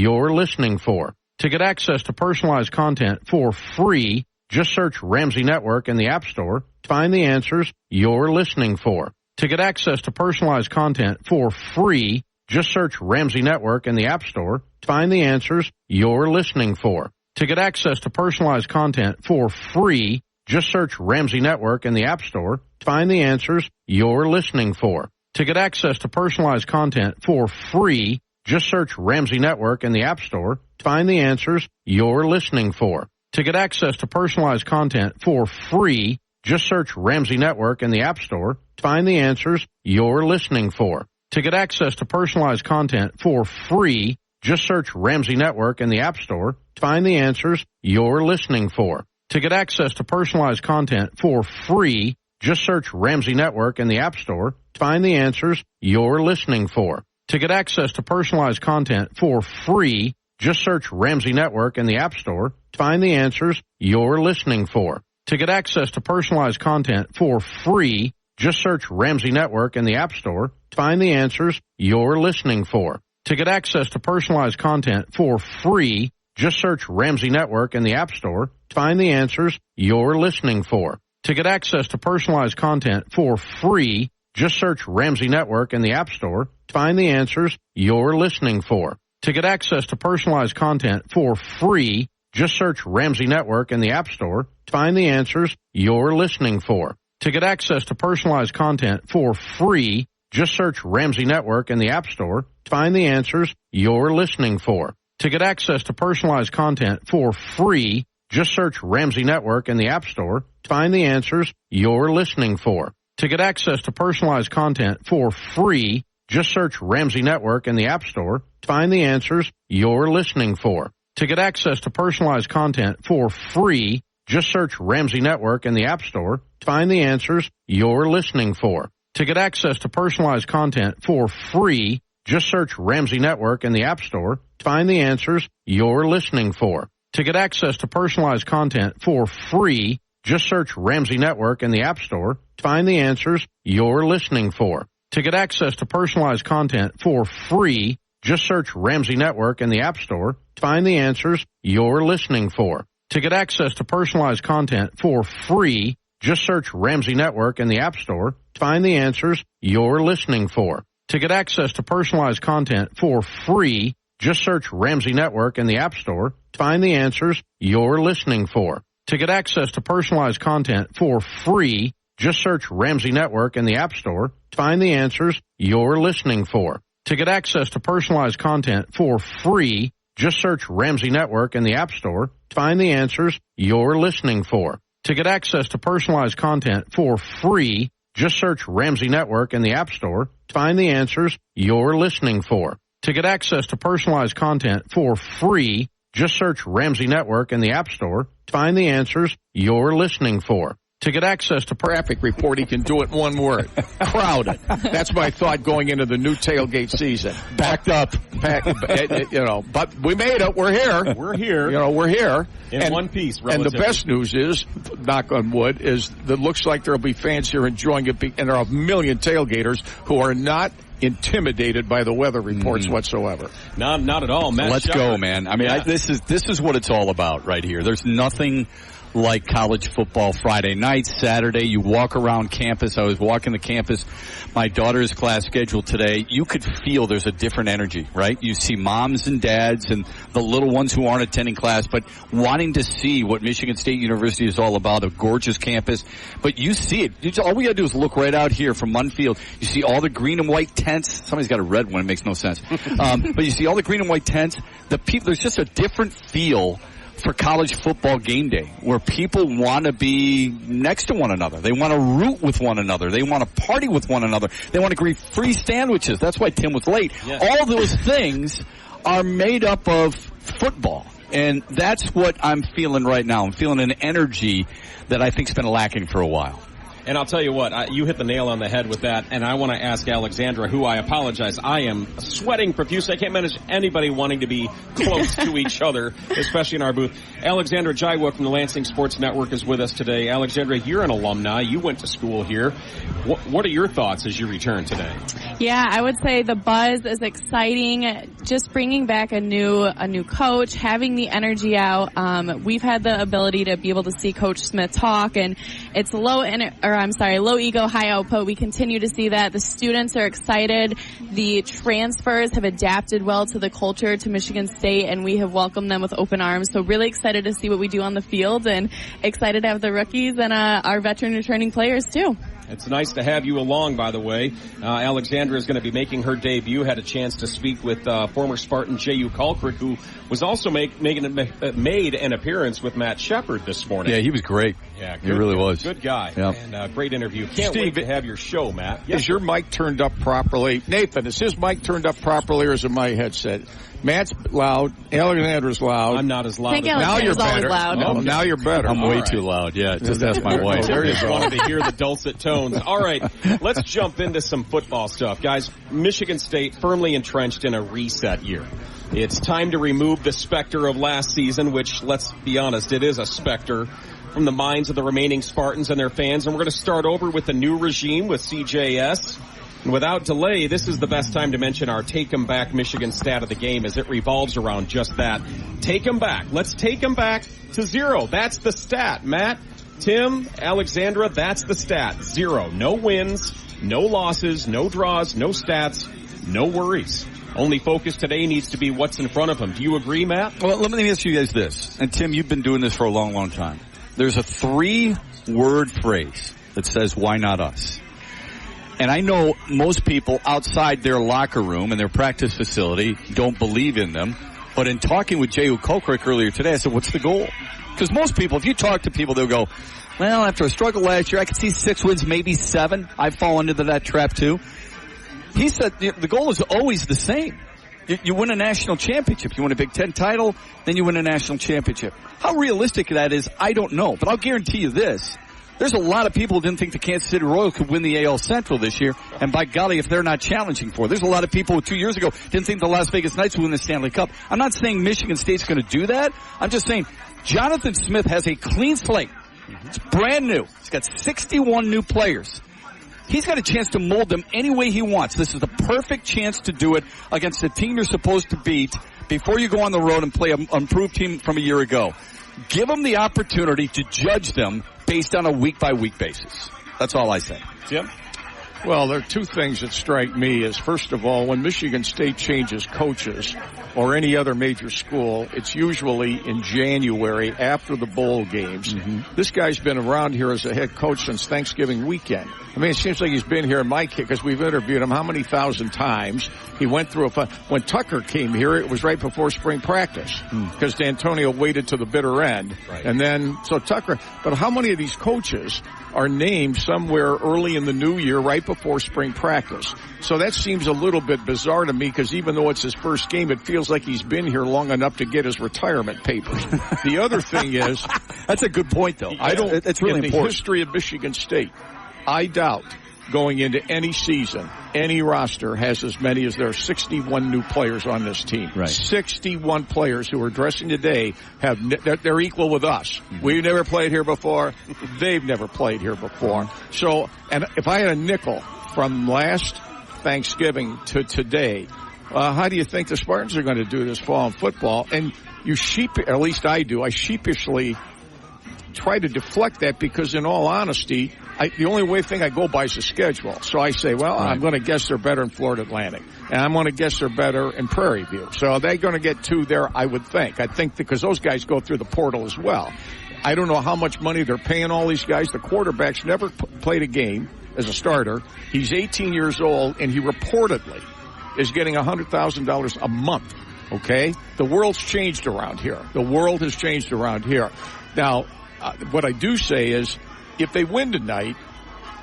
you're listening for. To get access to personalized content for free, just search Ramsey Network in the App Store to find the answers you're listening for. To get access to personalized content for free, just search Ramsey Network in the App Store to find the answers you're listening for. To get access to personalized content for free, just search Ramsey Network in the App Store to find the answers you're listening for. To get access to personalized content for free, just search Ramsey Network in the App Store to find the answers you're listening for. To get access to personalized content for free, just search Ramsey Network in the App Store to find the answers you're listening for. To get access to personalized content for free, just search Ramsey Network in the App Store to find the answers you're listening for. To get access to personalized content for free, just search Ramsey Network in the App Store to find the answers you're listening for. To get access to personalized content for free, just search Ramsey Network in the App Store to find the answers you're listening for. To get access to personalized content for free, just search Ramsey Network in the App Store to find the answers you're listening for. To get access to personalized content for free, just search Ramsey Network in the App Store to find the answers you're listening for. To get access to personalized content for free, just search Ramsey Network in the App Store to find the answers you're listening for. To get access to personalized content for free, just search Ramsey Network in the App Store to find the answers you're listening for. To get access to personalized content for free, just search Ramsey Network in the App Store to find the answers you're listening for. To get access to personalized content for free, just search Ramsey Network in the App Store to find the answers you're listening for. To get access to personalized content for free, just search Ramsey Network in the App Store to find the answers you're listening for. To get access to personalized content for free, just search Ramsey Network in the App Store to find the answers you're listening for. To get access to personalized content for free, just search Ramsey Network in the App Store to find the answers you're listening for. To get access to personalized content for free, just search Ramsey Network in the App Store to find the answers you're listening for. To get access to personalized content for free, just search Ramsey Network in the App Store to find the answers you're listening for. To get access to personalized content for free, just search Ramsey Network in the App Store to find the answers you're listening for. To get access to personalized content for free, just search Ramsey Network in the App Store to find the answers you're listening for. To get access to personalized content for free, just search Ramsey Network in the App Store to find the answers you're listening for. To get access to personalized content for free, just search Ramsey Network in the App Store to find the answers you're listening for. To get access to personalized content for free, just search Ramsey Network in the App Store to find the answers you're listening for. To get access to personalized content for free, just search Ramsey Network in the App Store to find the answers you're listening for. To get access to traffic report, he can do it in one word. Crowded. That's my thought going into the new tailgate season. Backed up. But we made it. We're here. We're here. We're here. In one piece, relatively. And the best news is, knock on wood, is that it looks like there'll be fans here enjoying it, and there are a million tailgaters who are not intimidated by the weather reports whatsoever. Not at all, Matt. Let's go, man. I mean, this is what it's all about right here. There's nothing like college football Friday night, Saturday. You walk around campus. I was walking the campus, my daughter's class schedule today. You could feel there's a different energy, right? You see moms and dads and the little ones who aren't attending class, but wanting to see what Michigan State University is all about, a gorgeous campus. But you see it. All we got to do is look right out here from Munn Field. You see all the green and white tents. Somebody's got a red one. It makes no sense. But you see all the green and white tents. The people, there's just a different feel for college football game day, where people want to be next to one another. They want to root with one another. They want to party with one another. They want to greet free sandwiches. That's why Tim was late. Yes. All those things are made up of football. And that's what I'm feeling right now. I'm feeling an energy that I think's been lacking for a while. And I'll tell you what, you hit the nail on the head with that, and I want to ask Alexandra, who I apologize, I am sweating profusely. I can't manage anybody wanting to be close to each other, especially in our booth. Alexandra Jaiwa from the Lansing Sports Network is with us today. Alexandra, you're an alumni. You went to school here. What are your thoughts as you return today? Yeah, I would say the buzz is exciting. Just bringing back a new coach, having the energy out. We've had the ability to be able to see Coach Smith talk, and it's low ego, high output. We continue to see that. The students are excited. The transfers have adapted well to the culture, to Michigan State, and we have welcomed them with open arms. So really excited to see what we do on the field, and excited to have the rookies and our veteran returning players too. It's nice to have you along, by the way. Alexandra is going to be making her debut. Had a chance to speak with former Spartan J.U. Culcrick, who was also made an appearance with Matt Shepard this morning. Yeah, he was great. Yeah, he really was. Good guy. Yep. And great interview. Can't wait to have your show, Matt. Is your mic turned up properly? Nathan, is his mic turned up properly, or is it my headset? Matt's loud. Alexandra's loud. I'm not as loud. I think now you're better. Loud. Oh, now you're better. I'm way too loud. Yeah, just ask my wife. There you go. Wanted to hear the dulcet tones. All right, let's jump into some football stuff, guys. Michigan State firmly entrenched in a reset year. It's time to remove the specter of last season, which, let's be honest, it is a specter, from the minds of the remaining Spartans and their fans. And we're going to start over with the new regime with CJS. And without delay, this is the best time to mention our Take 'em Back Michigan stat of the game, as it revolves around just that. Take 'em back. Let's take 'em back to 0. That's the stat. Matt, Tim, Alexandra, that's the stat. 0. No wins, no losses, no draws, no stats, no worries. Only focus today needs to be what's in front of them. Do you agree, Matt? Well, let me ask you guys this. And Tim, you've been doing this for a long, long time. There's a 3-word phrase that says, why not us? And I know most people outside their locker room and their practice facility don't believe in them. But in talking with J.U. Culcrick earlier today, I said, what's the goal? Because most people, if you talk to people, they'll go, well, after a struggle last year, I could see 6 wins, maybe 7. I've fallen into that trap too. He said the goal is always the same. You win a national championship. You win a Big Ten title, then you win a national championship. How realistic that is, I don't know. But I'll guarantee you this. There's a lot of people who didn't think the Kansas City Royals could win the AL Central this year, and by golly, if they're not challenging for it. There's a lot of people who 2 years ago didn't think the Las Vegas Knights would win the Stanley Cup. I'm not saying Michigan State's going to do that. I'm just saying Jonathan Smith has a clean slate. It's brand new. He's got 61 new players. He's got a chance to mold them any way he wants. This is the perfect chance to do it against the team you're supposed to beat before you go on the road and play an improved team from a year ago. Give them the opportunity to judge them based on a week-by-week basis. That's all I say. Jim? Well, there are two things that strike me. Is first of all, when Michigan State changes coaches or any other major school, it's usually in January after the bowl games. Mm-hmm. This guy's been around here as a head coach since Thanksgiving weekend. I mean, it seems like he's been here in my kid, because we've interviewed him how many thousand times. He went through when Tucker came here, it was right before spring practice, because D'Antonio waited to the bitter end. Right. And then, so Tucker, but how many of these coaches are named somewhere early in the new year, right before spring practice? So that seems a little bit bizarre to me, because even though it's his first game, it feels like he's been here long enough to get his retirement papers. The other thing is, that's a good point, though. It's really in important. The history of Michigan State, I doubt going into any season, any roster has as many as there are 61 new players on this team. Right. 61 players who are dressing today they're equal with us. Mm-hmm. We've never played here before. They've never played here before. So, and if I had a nickel from last Thanksgiving to today, how do you think the Spartans are going to do this fall in football? And at least I do, I sheepishly try to deflect that, because in all honesty, the only thing I go by is the schedule. So I say, well, right, I'm going to guess they're better in Florida Atlantic, and I'm going to guess they're better in Prairie View. So they're going to get 2 there, I would think. I think because those guys go through the portal as well. I don't know how much money they're paying all these guys. The quarterback's never played a game as a starter. He's 18 years old, and he reportedly is getting $100,000 a month. Okay? The world's changed around here. The world has changed around here. Now, what I do say is, if they win tonight,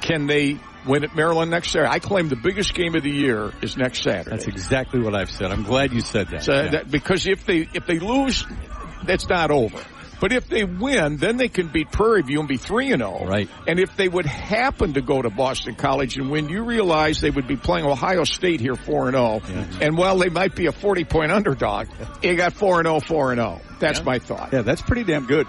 can they win at Maryland next Saturday? I claim the biggest game of the year is next Saturday. That's exactly what I've said. I'm glad you said that. So because if they lose, that's not over. But if they win, then they can beat Prairie View and be 3-0. Right. And if they would happen to go to Boston College and win, you realize they would be playing Ohio State here 4-0. Yeah. And while they might be a 40-point underdog, they got 4-0, 4-0. That's my thought. Yeah, that's pretty damn good.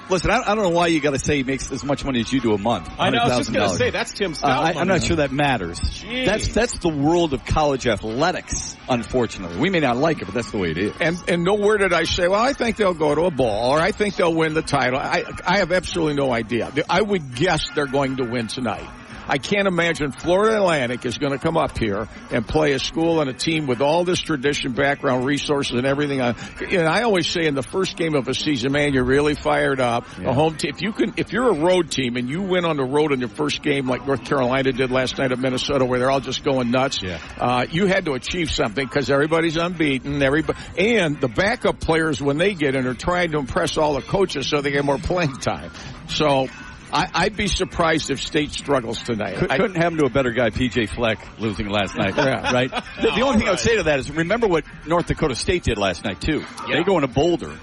Listen, I don't know why you got to say he makes as much money as you do a month. I know. I was just going to say that's Tim Staudt. I'm not sure that matters. Jeez. That's the world of college athletics. Unfortunately, we may not like it, but that's the way it is. And nowhere did I say, well, I think they'll go to a bowl or I think they'll win the title. I have absolutely no idea. I would guess they're going to win tonight. I can't imagine Florida Atlantic is going to come up here and play a school and a team with all this tradition, background, resources, and everything. And I always say in the first game of a season, man, you're really fired up. Yeah. A home team, if you're a road team and you win on the road in your first game like North Carolina did last night at Minnesota, where they're all just going nuts, you had to achieve something because everybody's unbeaten. And the backup players, when they get in, are trying to impress all the coaches so they get more playing time. So I'd be surprised if State struggles tonight. Couldn't happen to a better guy, P.J. Fleck, losing last night. Right? The only thing I would say to that is remember what North Dakota State did last night, too. Yeah. They go into Boulder,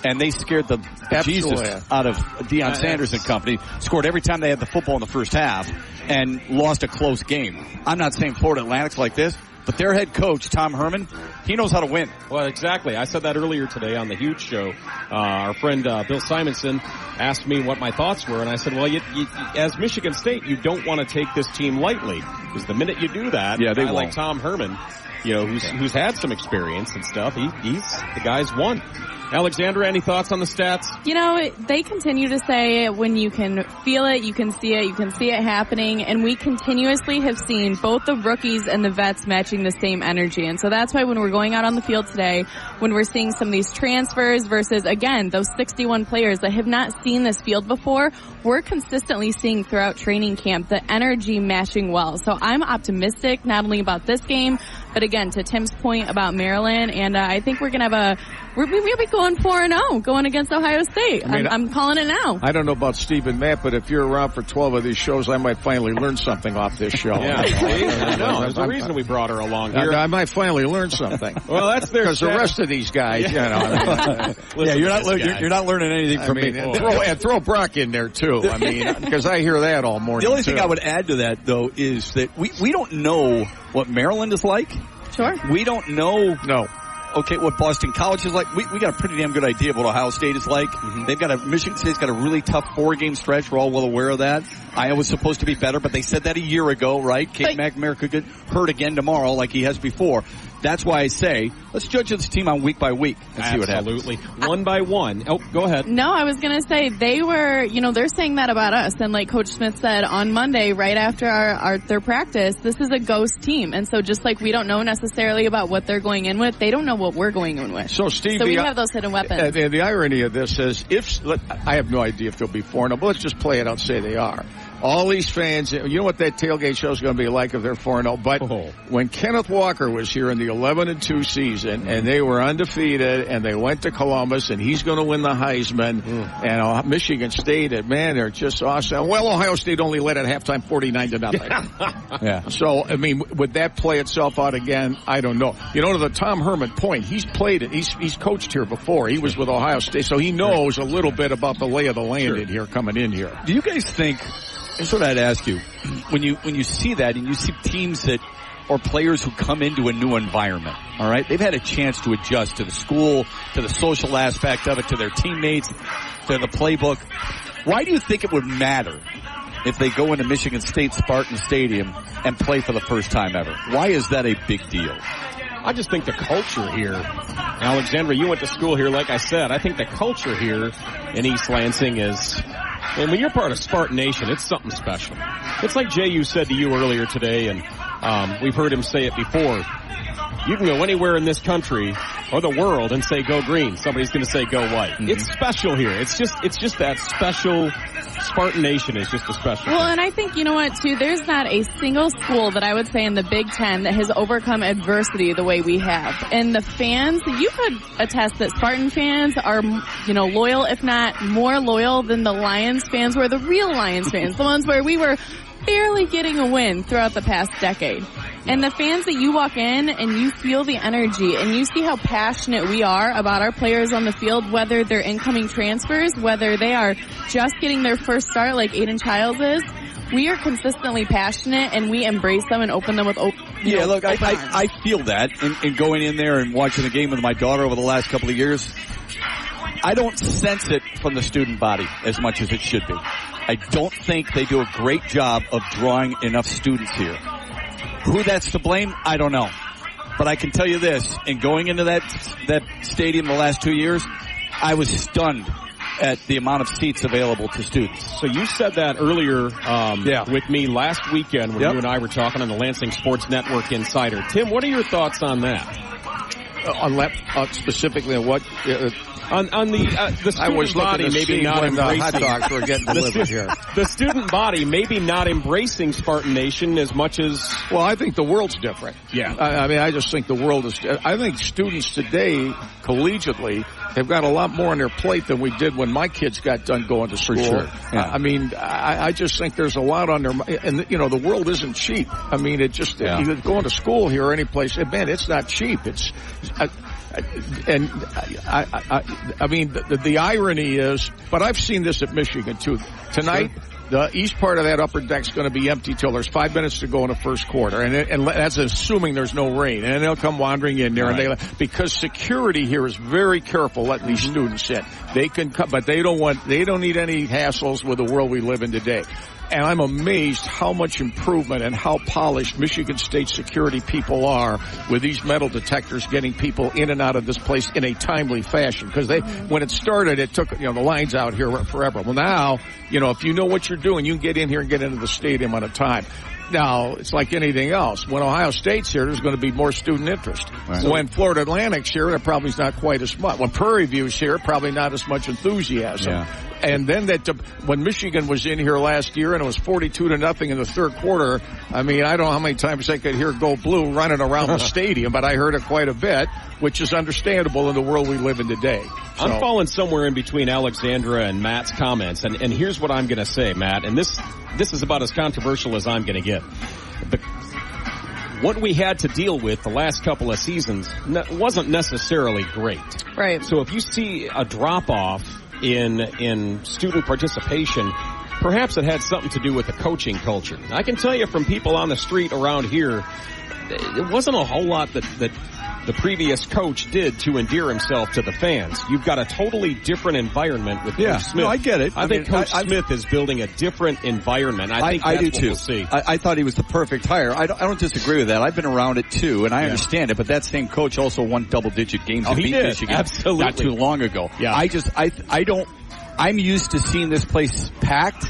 and they scared the Jesus out of Deion Sanders and company, scored every time they had the football in the first half, and lost a close game. I'm not saying Florida Atlantic's like this, but their head coach, Tom Herman, he knows how to win. Well, exactly. I said that earlier today on the Huge Show. Our friend Bill Simonson asked me what my thoughts were, and I said, well, as Michigan State, you don't want to take this team lightly. Because the minute you do that, they like Tom Herman, who's had some experience and stuff, he's the guy's won. Alexandra, any thoughts on the stats? They continue to say when you can feel it, you can see it happening, and we continuously have seen both the rookies and the vets matching the same energy. And so that's why when we're going out on the field today, when we're seeing some of these transfers versus, again, those 61 players that have not seen this field before, we're consistently seeing throughout training camp the energy matching well. So I'm optimistic not only about this game, but again, to Tim's point about Maryland, and I think we're going to we'll be going 4-0, going against Ohio State. I'm calling it now. I don't know about Steve and Matt, but if you're around for 12 of these shows, I might finally learn something off this show. There's a reason we brought her along here. I might finally learn something. Well, that's their because the rest of these guys, you're not learning anything from me. And throw Brock in there too. I mean, because I hear that all morning. The only thing I would add to that, though, is that we don't know what Maryland is like. Sure. We don't know. No. Okay, what Boston College is like. We got a pretty damn good idea of what Ohio State is like. Mm-hmm. Michigan State's got a really tough 4-game stretch. We're all well aware of that. Iowa's supposed to be better, but they said that a year ago, right? Kate McNamara could get hurt again tomorrow like he has before. That's why I say, let's judge this team on week by week and see what happens. Absolutely. One by one. Oh, go ahead. No, I was going to say they were, they're saying that about us. And like Coach Smith said on Monday, right after their practice, this is a ghost team. And so just like we don't know necessarily about what they're going in with, they don't know what we're going in with. So, Steve, we have those hidden weapons. The irony of this is, I have no idea if they'll be 4-0, but let's just play it out and say they are. All these fans, you know what that tailgate show is going to be like if they're 4-0. But when Kenneth Walker was here in the 11-2 season, and they were undefeated, and they went to Columbus, and he's going to win the Heisman, and Michigan State, and man, they're just awesome. Well, Ohio State only led at halftime 49-0. Yeah. So, I mean, would that play itself out again? I don't know. To the Tom Herman point, he's played it. He's coached here before. He was with Ohio State, so he knows a little bit about the lay of the land in here, coming in here. Do you guys think? Here's what I'd ask you. When you see that and you see teams or players who come into a new environment, all right? They've had a chance to adjust to the school, to the social aspect of it, to their teammates, to the playbook. Why do you think it would matter if they go into Michigan State Spartan Stadium and play for the first time ever? Why is that a big deal? I just think the culture here, Alexandra, you went to school here, like I said. I think the culture here in East Lansing is, and when you're part of Spartan Nation, it's something special. It's like J.U. said to you earlier today, and we've heard him say it before. You can go anywhere in this country or the world and say go green. Somebody's going to say go white. Mm-hmm. It's special here. It's just that special. Spartan Nation is just a special thing. And I think, you know what, too, there's not a single school that I would say in the Big Ten that has overcome adversity the way we have. And the fans, you could attest that Spartan fans are, loyal, if not more loyal than the Lions fans were, the real Lions fans, the ones where we were barely getting a win throughout the past decade. And the fans that you walk in and you feel the energy and you see how passionate we are about our players on the field, whether they're incoming transfers, whether they are just getting their first start like Aiden Childs is. We are consistently passionate, and we embrace them and open them with open look, open arms. I feel that in going in there and watching the game with my daughter over the last couple of years. I don't sense it from the student body as much as it should be. I don't think they do a great job of drawing enough students here. Who that's to blame, I don't know. But I can tell you this, in going into that stadium the last 2 years, I was stunned at the amount of seats available to students. So you said that earlier with me last weekend when you and I were talking on the Lansing Sports Network Insider. Tim, what are your thoughts on that? Specifically on what? On the student body maybe not embracing hot dogs were getting delivered here. The student body maybe not embracing Spartan Nation as much as. Well, I think the world's different. Yeah. I mean, I just think the world is. I think students today, collegially, have got a lot more on their plate than we did when my kids got done going to school. For sure. Yeah. I mean, I just think there's a lot on their. And the world isn't cheap. I mean, it just you going to school here or any place. Man, it's not cheap. It's. I mean, the irony is, but I've seen this at Michigan too. Tonight, the east part of that upper deck's going to be empty till there's 5 minutes to go in the first quarter, and that's assuming there's no rain. And they'll come wandering in there, and because security here is very careful letting these students in. They can come, but they don't need any hassles with the world we live in today. And I'm amazed how much improvement and how polished Michigan State security people are with these metal detectors getting people in and out of this place in a timely fashion. Because when it started, it took, the lines out here forever. Well, now, if you know what you're doing, you can get in here and get into the stadium on a time. Now, it's like anything else. When Ohio State's here, there's going to be more student interest. Right. When Florida Atlantic's here, there probably is not quite as much. When Prairie View's here, probably not as much enthusiasm. Yeah. And then when Michigan was in here last year and it was 42-0 in the third quarter, I mean, I don't know how many times I could hear Go Blue running around the stadium, but I heard it quite a bit, which is understandable in the world we live in today. So. I'm falling somewhere in between Alexandra and Matt's comments, and here's what I'm going to say, Matt, and this is about as controversial as I'm going to get. What we had to deal with the last couple of seasons wasn't necessarily great. Right. So if you see a drop-off in student participation, perhaps it had something to do with the coaching culture. I can tell you from people on the street around here, it wasn't a whole lot that the previous coach did to endear himself to the fans. You've got a totally different environment with Coach Smith. No, I get it. I think Coach Smith is building a different environment. I think I that's do what too. We'll see. I thought he was the perfect hire. I don't disagree with that. I've been around it too, and I understand it. But that same coach also won double-digit games and beat Michigan absolutely not too long ago. Yeah. I'm used to seeing this place packed,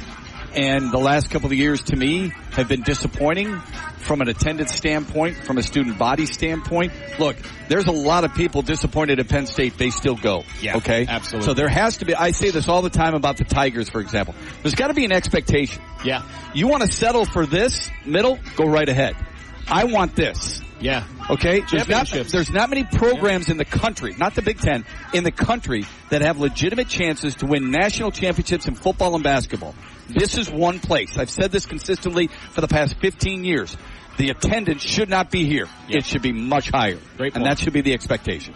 and the last couple of years to me have been disappointing from an attendance standpoint, from a student body standpoint. Look, there's a lot of people disappointed at Penn State. They still go. Yeah, okay? Absolutely. So there has to be, I say this all the time about the Tigers, for example. There's got to be an expectation. Yeah. You want to settle for this middle? Go right ahead. I want this. Yeah. Okay? There's not many programs in the country, not the Big Ten, in the country that have legitimate chances to win national championships in football and basketball. This is one place. I've said this consistently for the past 15 years. The attendance should not be here. Yeah. It should be much higher. Great point. And that should be the expectation.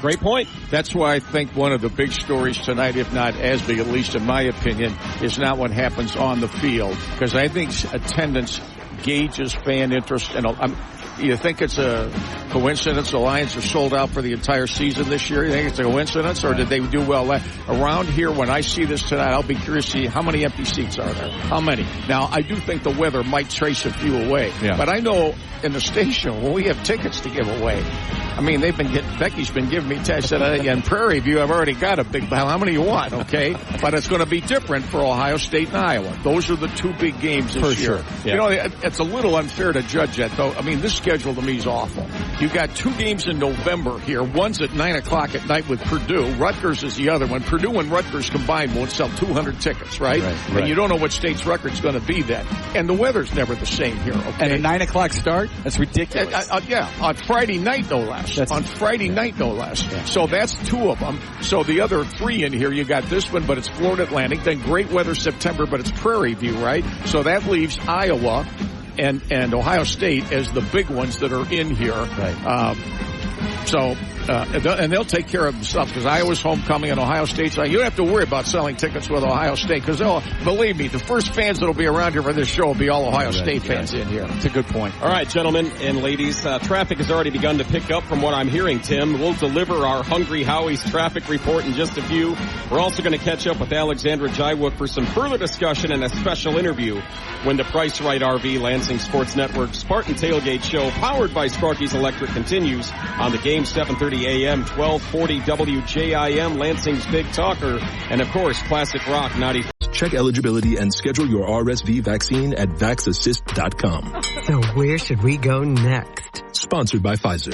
Great point. That's why I think one of the big stories tonight, if not as big, at least in my opinion, is not what happens on the field. Because I think attendance gauges fan interest. And you think it's a coincidence the Lions are sold out for the entire season this year? You think it's a coincidence, or did they do well? Around here, when I see this tonight, I'll be curious to see how many empty seats are there. How many? Now, I do think the weather might trace a few away. Yeah. But I know in the station, when we have tickets to give away, I mean, Becky's been giving me tests. In Prairie View, I've already got a big, how many you want, okay? But it's going to be different for Ohio State and Iowa. Those are the two big games this year. Yeah. It's a little unfair to judge that, though. I mean, this schedule to me is awful. You got 2 games in November here. One's at 9 o'clock at night with Purdue. Rutgers is the other one. Purdue and Rutgers combined won't sell 200 tickets, right? And you don't know what state's record's going to be then. And the weather's never the same here, okay? And a 9 o'clock start? That's ridiculous. On Friday night, no less. Yeah. So that's 2 of them. So the other 3 in here, you got this one, but it's Florida Atlantic. Then great weather September, but it's Prairie View, right? So that leaves Iowa and Ohio State as the big ones that are in here. Right. And they'll take care of themselves, because Iowa's homecoming and Ohio State's. You don't have to worry about selling tickets with Ohio State, because believe me, the first fans that'll be around here for this show will be all Ohio State fans in here. That's a good point. All right, gentlemen and ladies, traffic has already begun to pick up from what I'm hearing, Tim. We'll deliver our Hungry Howie's traffic report in just a few. We're also going to catch up with Alexandra Jaiwook for some further discussion and a special interview when the Price Right RV Lansing Sports Network Spartan Tailgate Show, powered by Sparky's Electric, continues on the game 7:30 a.m., 1240 WJIM, Lansing's Big Talker, and of course, Classic Rock 94. Check eligibility and schedule your RSV vaccine at vaxassist.com. So where should we go next? Sponsored by Pfizer.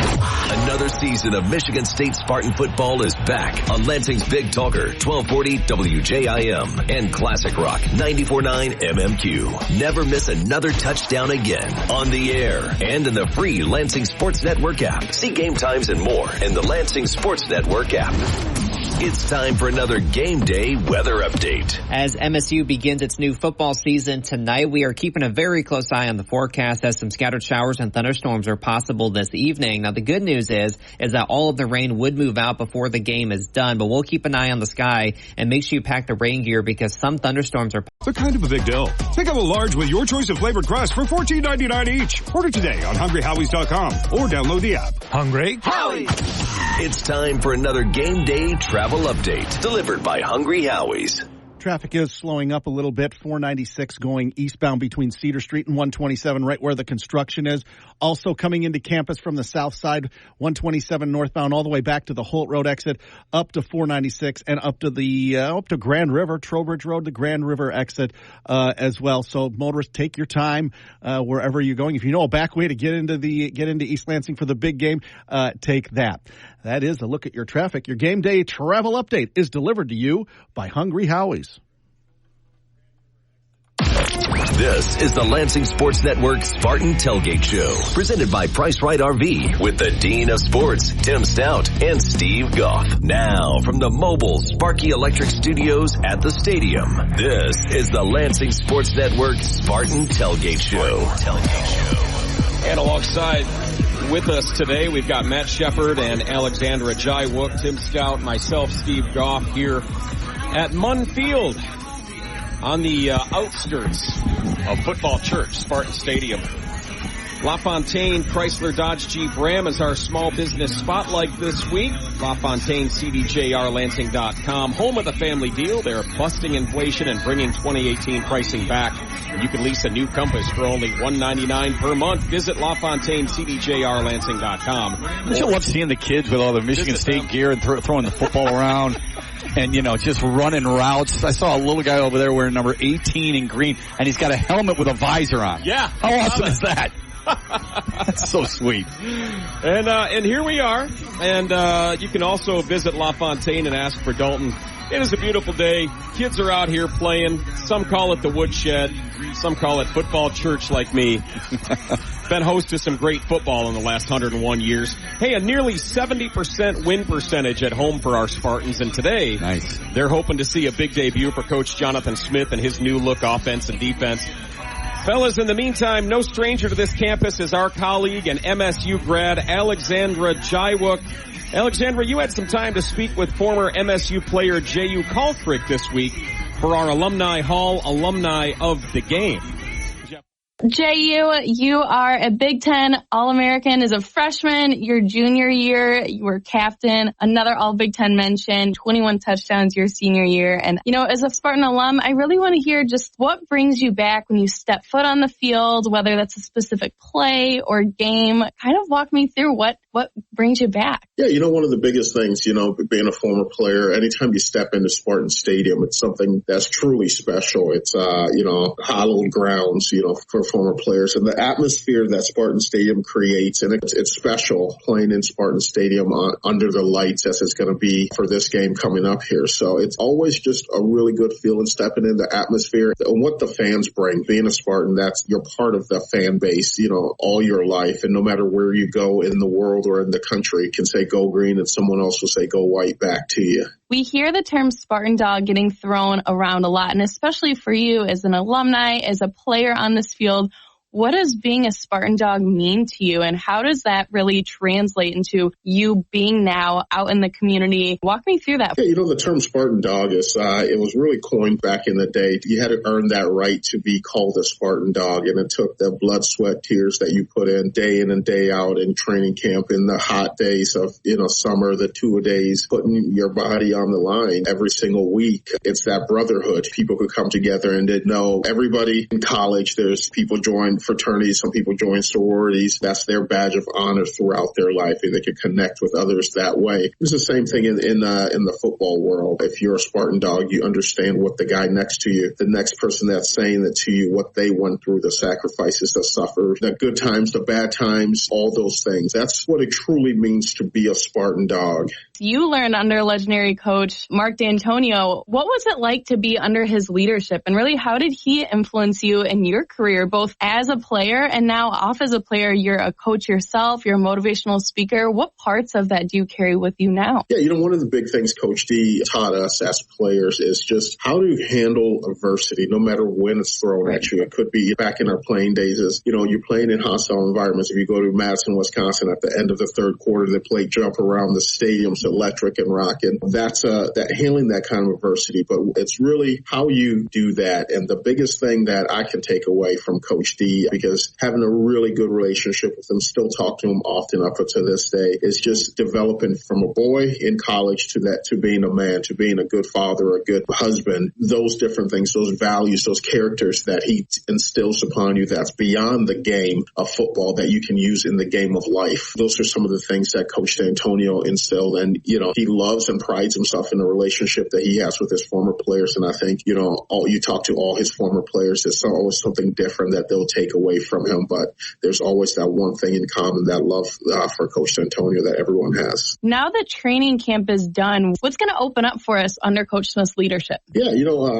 Another season of Michigan State Spartan football is back on Lansing's Big Talker, 1240 WJIM, and Classic Rock 94.9 MMQ. Never miss another touchdown again, on the air and in the free Lansing Sports Network app. See game times and more in the Lansing Sports Network app. It's time for another game day weather update. As MSU begins its new football season tonight, we are keeping a very close eye on the forecast, as some scattered showers and thunderstorms are possible this evening. Now, the good news is that all of the rain would move out before the game is done, but we'll keep an eye on the sky and make sure you pack the rain gear, because some thunderstorms are... They're kind of a big deal. Pick up a large with your choice of flavored crust for $14.99 each. Order today on HungryHowies.com or download the app. Hungry Howie! It's time for another game day travel update, delivered by Hungry Howie's. Traffic is slowing up a little bit. 496 going eastbound between Cedar Street and 127, right where the construction is. Also coming into campus from the south side, 127 northbound all the way back to the Holt Road exit, up to 496 and up to Grand River, Trowbridge Road to Grand River exit as well. So motorists, take your time wherever you're going. If you know a back way to get into East Lansing for the big game, take that. That is a look at your traffic. Your game day travel update is delivered to you by Hungry Howie's. This is the Lansing Sports Network Spartan Tailgate Show, presented by Price Right RV, with the Dean of Sports, Tim Staudt, and Steve Goff. Now, from the mobile Sparky Electric Studios at the stadium, this is the Lansing Sports Network Spartan Tailgate Show. And alongside with us today, we've got Matt Shepard and Alexandra Jaiwook, Tim Staudt, myself, Steve Goff, here at Munn Field on the outskirts of Football Church, Spartan Stadium. LaFontaine Chrysler Dodge Jeep Ram is our small business spotlight this week. LaFontaine CDJRLansing.com, home of the family deal. They're busting inflation and bringing 2018 pricing back. You can lease a new Compass for only $199 per month. Visit LaFontaine CDJRLansing.com. Don't you love seeing the kids with all the Michigan State gear and throwing the football around? And, just running routes. I saw a little guy over there wearing number 18 in green, and he's got a helmet with a visor on. Yeah. How awesome is that? That's so sweet. And here we are. And you can also visit LaFontaine and ask for Dalton. It is a beautiful day. Kids are out here playing. Some call it the woodshed. Some call it football church like me. Been host to some great football in the last 101 years. Hey, a nearly 70% win percentage at home for our Spartans. And today, nice. They're hoping to see a big debut for Coach Jonathan Smith and his new look offense and defense. Fellas, in the meantime, no stranger to this campus is our colleague and MSU grad, Alexandra Jaiwook. Alexandra, you had some time to speak with former MSU player J.U. Kaltrick this week for our Alumni Hall Alumni of the Game. J.U., you are a Big Ten All-American as a freshman. Your junior year, you were captain, another All-Big Ten mention, 21 touchdowns your senior year. And, as a Spartan alum, I really want to hear just what brings you back when you step foot on the field, whether that's a specific play or game. Kind of walk me through what brings you back. Yeah, one of the biggest things, being a former player, anytime you step into Spartan Stadium, it's something that's truly special. It's, hallowed grounds, for former players, and the atmosphere that Spartan Stadium creates, and it's special playing in Spartan Stadium under the lights as it's going to be for this game coming up here. So it's always just a really good feeling stepping in the atmosphere and what the fans bring. Being a Spartan, you're part of the fan base, all your life, and no matter where you go in the world or in the country, you can say go green and someone else will say go white back to you. We hear the term Spartan Dog getting thrown around a lot, and especially for you as an alumni, as a player on this field, What does being a Spartan dog mean to you, and how does that really translate into you being now out in the community? Walk me through that. Yeah, the term Spartan dog is, it was really coined back in the day. You had to earn that right to be called a Spartan dog, and it took the blood, sweat, tears that you put in and day out in training camp, in the hot days of, summer, the 2 days, putting your body on the line every single week. It's that brotherhood. People could come together and didn't know everybody in college. There's people join fraternities, some people join sororities. That's their badge of honor throughout their life, and they can connect with others that way. It's the same thing in the football world. If you're a Spartan dog, you understand what the guy next to you, the next person that's saying it to you, what they went through, the sacrifices that suffered, the good times, the bad times, all those things. That's what it truly means to be a Spartan dog. You learned under legendary coach Mark D'Antonio. What was it like to be under his leadership, and really how did he influence you in your career, both as a player and now off as a player? You're a coach yourself, you're a motivational speaker. What parts of that do you carry with you now? Yeah, one of the big things Coach D taught us as players is just how to handle adversity, no matter when it's thrown at you. It could be back in our playing days is, you're playing in hostile environments. If you go to Madison, Wisconsin, at the end of the third quarter, they play jump around the stadium's electric and rocking. That's that handling that kind of adversity, but it's really how you do that. And the biggest thing that I can take away from Coach D, because having a really good relationship with him, still talk to him often up to this day, is just developing from a boy in college to being a man, to being a good father, a good husband, those different things, those values, those characters that he instills upon you that's beyond the game of football that you can use in the game of life. Those are some of the things that Coach D'Antonio instilled, and he loves and prides himself in the relationship that he has with his former players. And I think, you talk to all his former players, there's always something different that they'll take away from him, but there's always that one thing in common, that love for Coach D'Antonio that everyone has. Now that training camp is done, what's going to open up for us under Coach Smith's leadership? Yeah,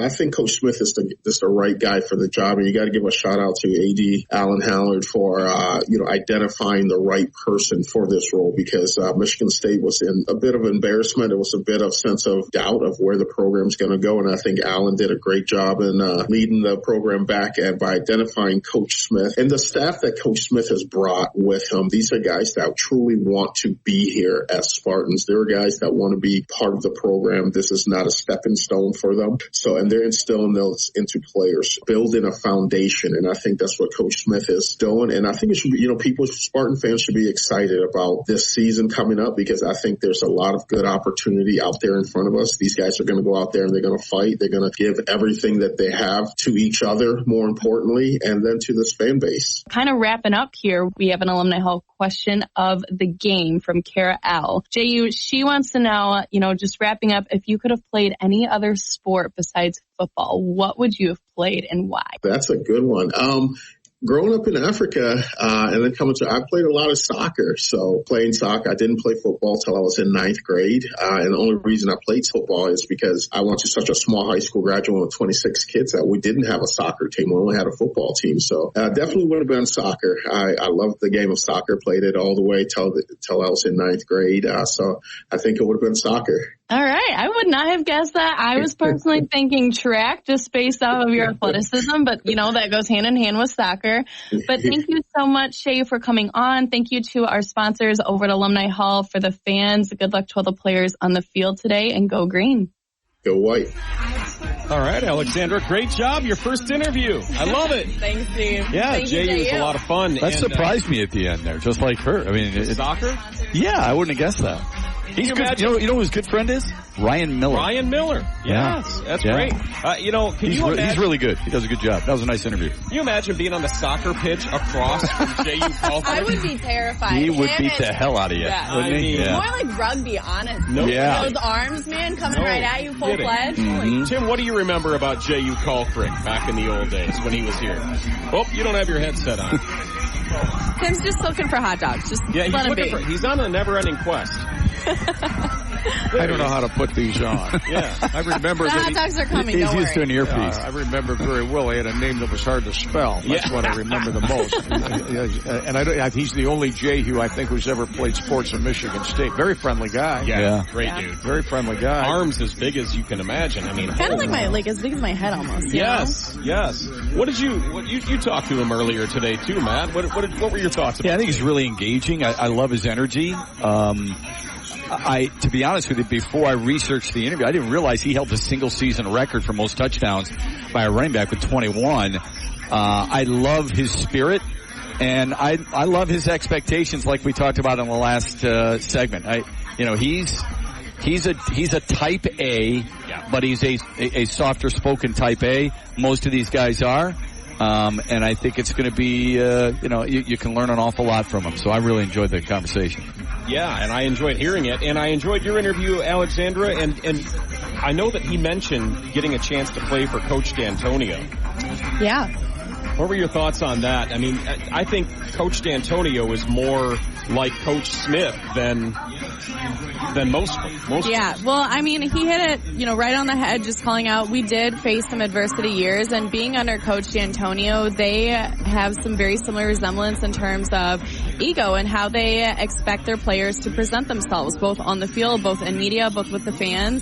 I think Coach Smith is the right guy for the job, and you got to give a shout out to AD Alan Hallard for identifying the right person for this role, because Michigan State was in a bit of embarrassment. It was a bit of sense of doubt of where the program's going to go, and I think Alan did a great job in leading the program back and by identifying Coach Smith and the staff that Coach Smith has brought with him. These are guys that truly want to be here as Spartans. They're guys that want to be part of the program. This is not a stepping stone for them. And they're instilling those into players, building a foundation, and I think that's what Coach Smith is doing. And I think it should be, people, Spartan fans should be excited about this season coming up, because I think there's a lot of good opportunity out there in front of us. These guys are going to go out there and they're going to fight. They're going to give everything that they have to each other, more importantly, and then to this fan base. Kind of wrapping up here, we have an Alumni Hall question of the game from Kara L. JU, she wants to know, just wrapping up, if you could have played any other sport besides football, what would you have played and why? That's a good one. Growing up in Africa, and then I played a lot of soccer. So playing soccer, I didn't play football till I was in 9th grade. And the only reason I played football is because I went to such a small high school, graduating with 26 kids, that we didn't have a soccer team. We only had a football team. So definitely would have been soccer. I loved the game of soccer, played it all the way till I was in 9th grade. So I think it would have been soccer. All right. I would not have guessed that. I was personally thinking track just based off of your athleticism, but that goes hand in hand with soccer. But thank you so much, Shay, for coming on. Thank you to our sponsors over at Alumni Hall. For the fans, good luck to all the players on the field today, and go green. Go white. All right, Alexandra, great job. Your first interview. I love it. Thanks, Steve. Yeah, JU was a lot of fun. That surprised me at the end there, just like her. I mean, soccer? Yeah, I wouldn't have guessed that. He's good. You know who his good friend is? Ryan Miller. Ryan Miller. Yes, that's great. Can you imagine? He's really good. He does a good job. That was a nice interview. Can you imagine being on the soccer pitch across from JU golf? I would be terrified. He would beat the hell out of you. Yeah. Wouldn't he? More like rugby, honestly. No. Yeah. Those arms, man, coming right at you full-fledged. Mm-hmm. Tim, what do you remember about JU Colfrick back in the old days when he was here? Oh, you don't have your headset on. Tim's just looking for hot dogs. Just let him be. He's on a never-ending quest. I don't know how to put these on. Yeah. I remember the hot dogs are coming. He's don't used to worry. an earpiece. I remember very well. He had a name that was hard to spell. That's what I remember the most. And he's the only Jehu I think who's ever played sports at Michigan State. Very friendly guy. Yeah. Great dude. Very friendly guy. Arms as big as you can imagine. I mean, Kind of like as big as my head almost. Yes. What did you talked to him earlier today too, Matt? What were your thoughts about I think he's really engaging. I love his energy. To be honest with you, before I researched the interview, I didn't realize he held the single season record for most touchdowns by a running back with 21. I love his spirit, and I love his expectations, like we talked about in the last segment. He's a type A, but he's a softer spoken type A. Most of these guys are. And I think it's going to be, you can learn an awful lot from him. So I really enjoyed the conversation. Yeah, and I enjoyed hearing it. And I enjoyed your interview, Alexandra. And I know that he mentioned getting a chance to play for Coach D'Antonio. Yeah. What were your thoughts on that? I mean, I think Coach D'Antonio is more like Coach Smith than most. Yeah, well, I mean, he hit it, right on the head, just calling out. We did face some adversity years, and being under Coach D'Antonio, they have some very similar resemblance in terms of ego and how they expect their players to present themselves, both on the field, both in media, both with the fans.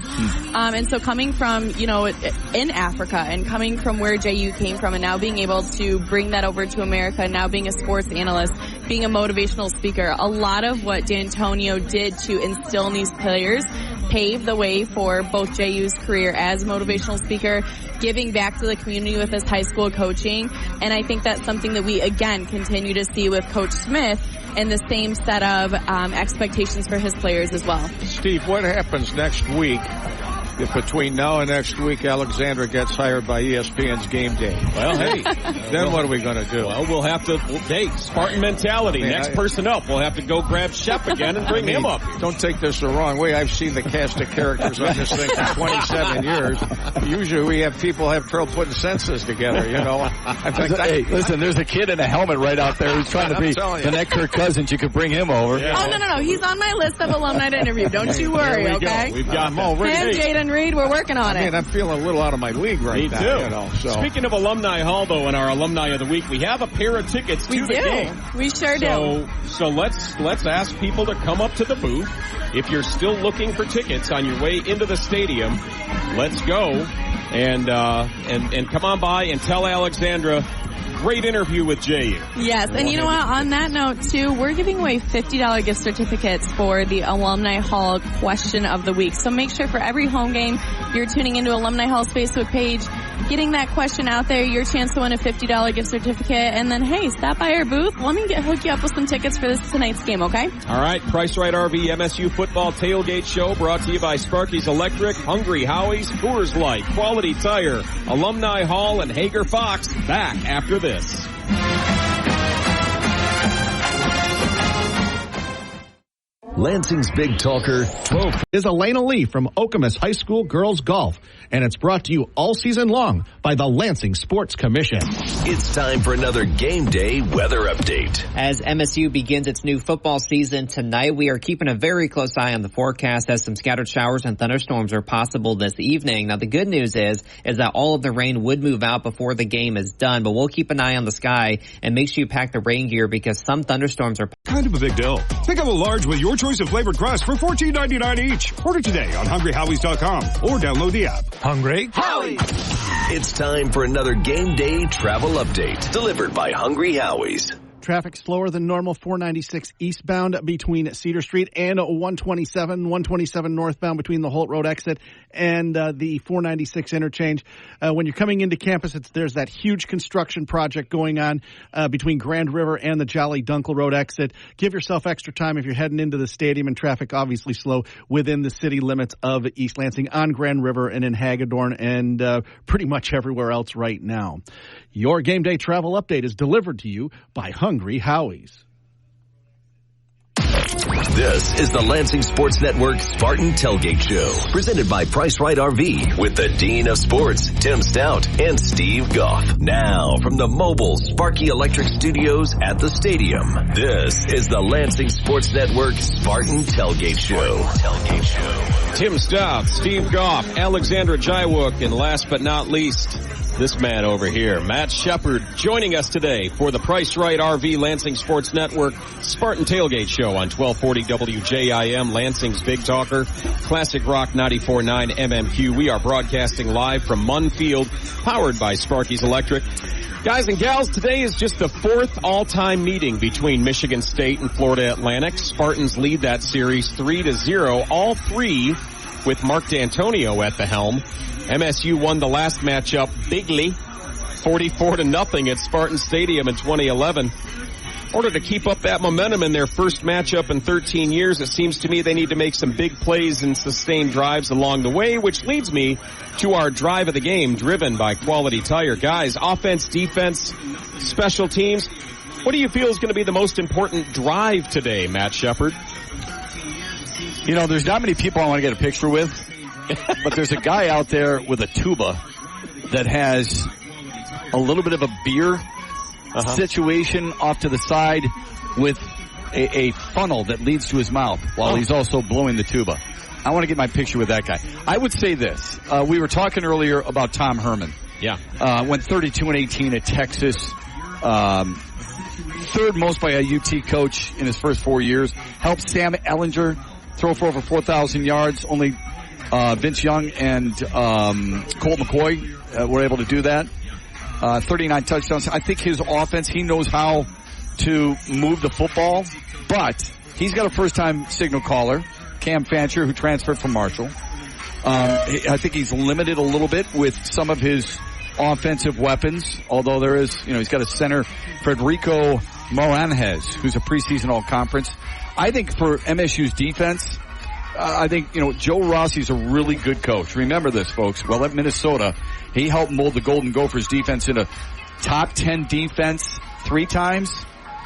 And so coming from, in Africa and coming from where JU came from and now being able to bring that over to America, now being a sports analyst, being a motivational speaker, a lot of what D'Antonio did to instill in these players paved the way for both JU's career as a motivational speaker, giving back to the community with his high school coaching. And I think that's something that we, again, continue to see with Coach Smith and the same set of expectations for his players as well. Steve, what happens next week if between now and next week Alexandra gets hired by ESPN's Game Day? Well, hey. Then what are we going to do? Well, we'll have to, Spartan mentality. Next person up. We'll have to go grab Shep again and bring him up. Don't take this the wrong way. I've seen the cast of characters on this thing for 27 years. Usually we have people have trouble putting sentences together, Hey, listen, there's a kid in a helmet right out there who's trying to be the next Kirk Cousins. You could bring him over. Yeah. Oh, no. He's on my list of alumni to interview. Don't you worry, okay? We've got him already. Him, Jaden Reed, we're working on it. Man, I'm feeling a little out of my league right now. Me too. Speaking of Alumni Hall, though, in our Alumni of the Week, we have a pair of tickets to the game. We sure do. So let's ask people to come up to the booth. If you're still looking for tickets on your way into the stadium, let's go and come on by and tell Alexandra. Great interview with JU. Yes, and you know what? On that note, too, we're giving away $50 gift certificates for the Alumni Hall Question of the Week. So make sure for every home game, you're tuning into Alumni Hall's Facebook page, getting that question out there, your chance to win a $50 gift certificate, and then, hey, stop by our booth. Let me hook you up with some tickets for tonight's game, okay? All right, Price Right RV MSU Football Tailgate Show brought to you by Sparky's Electric, Hungry Howie's, Coors Light, Quality Tire, Alumni Hall, and Hager Fox. Back after this. Lansing's Big Talker 12 is Elena Lee from Okemos High School Girls Golf, and it's brought to you all season long by the Lansing Sports Commission. It's time for another Game Day weather update. As MSU begins its new football season tonight, we are keeping a very close eye on the forecast as some scattered showers and thunderstorms are possible this evening. Now, the good news is that all of the rain would move out before the game is done, but we'll keep an eye on the sky and make sure you pack the rain gear because some thunderstorms are kind of a big deal. Pick up a large with your choice of flavored crust for $14.99 each. Order today on hungryhowies.com or download the app. Hungry Howie. It's time for another Game Day travel update delivered by Hungry Howie's. Traffic slower than normal, 496 eastbound between Cedar Street and 127 northbound between the Holt Road exit and the 496 interchange. When you're coming into campus, there's that huge construction project going on between Grand River and the Jolly Dunkel Road exit. Give yourself extra time if you're heading into the stadium, and traffic obviously slow within the city limits of East Lansing on Grand River and in Hagedorn and pretty much everywhere else right now. Your Game Day travel update is delivered to you by Hungry Howie's. This is the Lansing Sports Network Spartan Tailgate Show, presented by Price Right RV with the Dean of Sports, Tim Staudt, and Steve Goff. Now, from the mobile Sparky Electric Studios at the stadium, this is the Lansing Sports Network Spartan Tailgate Show. Tim Staudt, Steve Goff, Alexandra Jaiwook, and last but not least, this man over here, Matt Shepard, joining us today for the Price Right RV Lansing Sports Network Spartan Tailgate Show on 1240 WJIM, Lansing's Big Talker, Classic Rock 94.9 MMQ. We are broadcasting live from Munn Field, powered by Sparky's Electric. Guys and gals, today is just the fourth all-time meeting between Michigan State and Florida Atlantic. Spartans lead that series 3-0, all three with Mark D'Antonio at the helm. MSU won the last matchup bigly, 44-0 at Spartan Stadium in 2011. In order to keep up that momentum in their first matchup in 13 years, it seems to me they need to make some big plays and sustain drives along the way, which leads me to our drive of the game, driven by Quality Tire. Guys, offense, defense, special teams, what do you feel is going to be the most important drive today, Matt Shepard? You know, there's not many people I want to get a picture with. But there's a guy out there with a tuba that has a little bit of a beer situation off to the side with a funnel that leads to his mouth while he's also blowing the tuba. I want to get my picture with that guy. I would say this. We were talking earlier about Tom Herman. Yeah. Went 32-18 at Texas. Third most by a UT coach in his first 4 years. Helped Sam Ehlinger throw for over 4,000 yards. Only Vince Young and Colt McCoy were able to do that. 39 touchdowns. I think his offense, he knows how to move the football, but he's got a first-time signal caller, Cam Fancher, who transferred from Marshall. I think he's limited a little bit with some of his offensive weapons, although there is, he's got a center, Federico Moranges, who's a preseason all-conference. I think for MSU's defense, I think, Joe Rossi's a really good coach. Remember this, folks. Well, at Minnesota, he helped mold the Golden Gophers defense into top 10 defense 3 times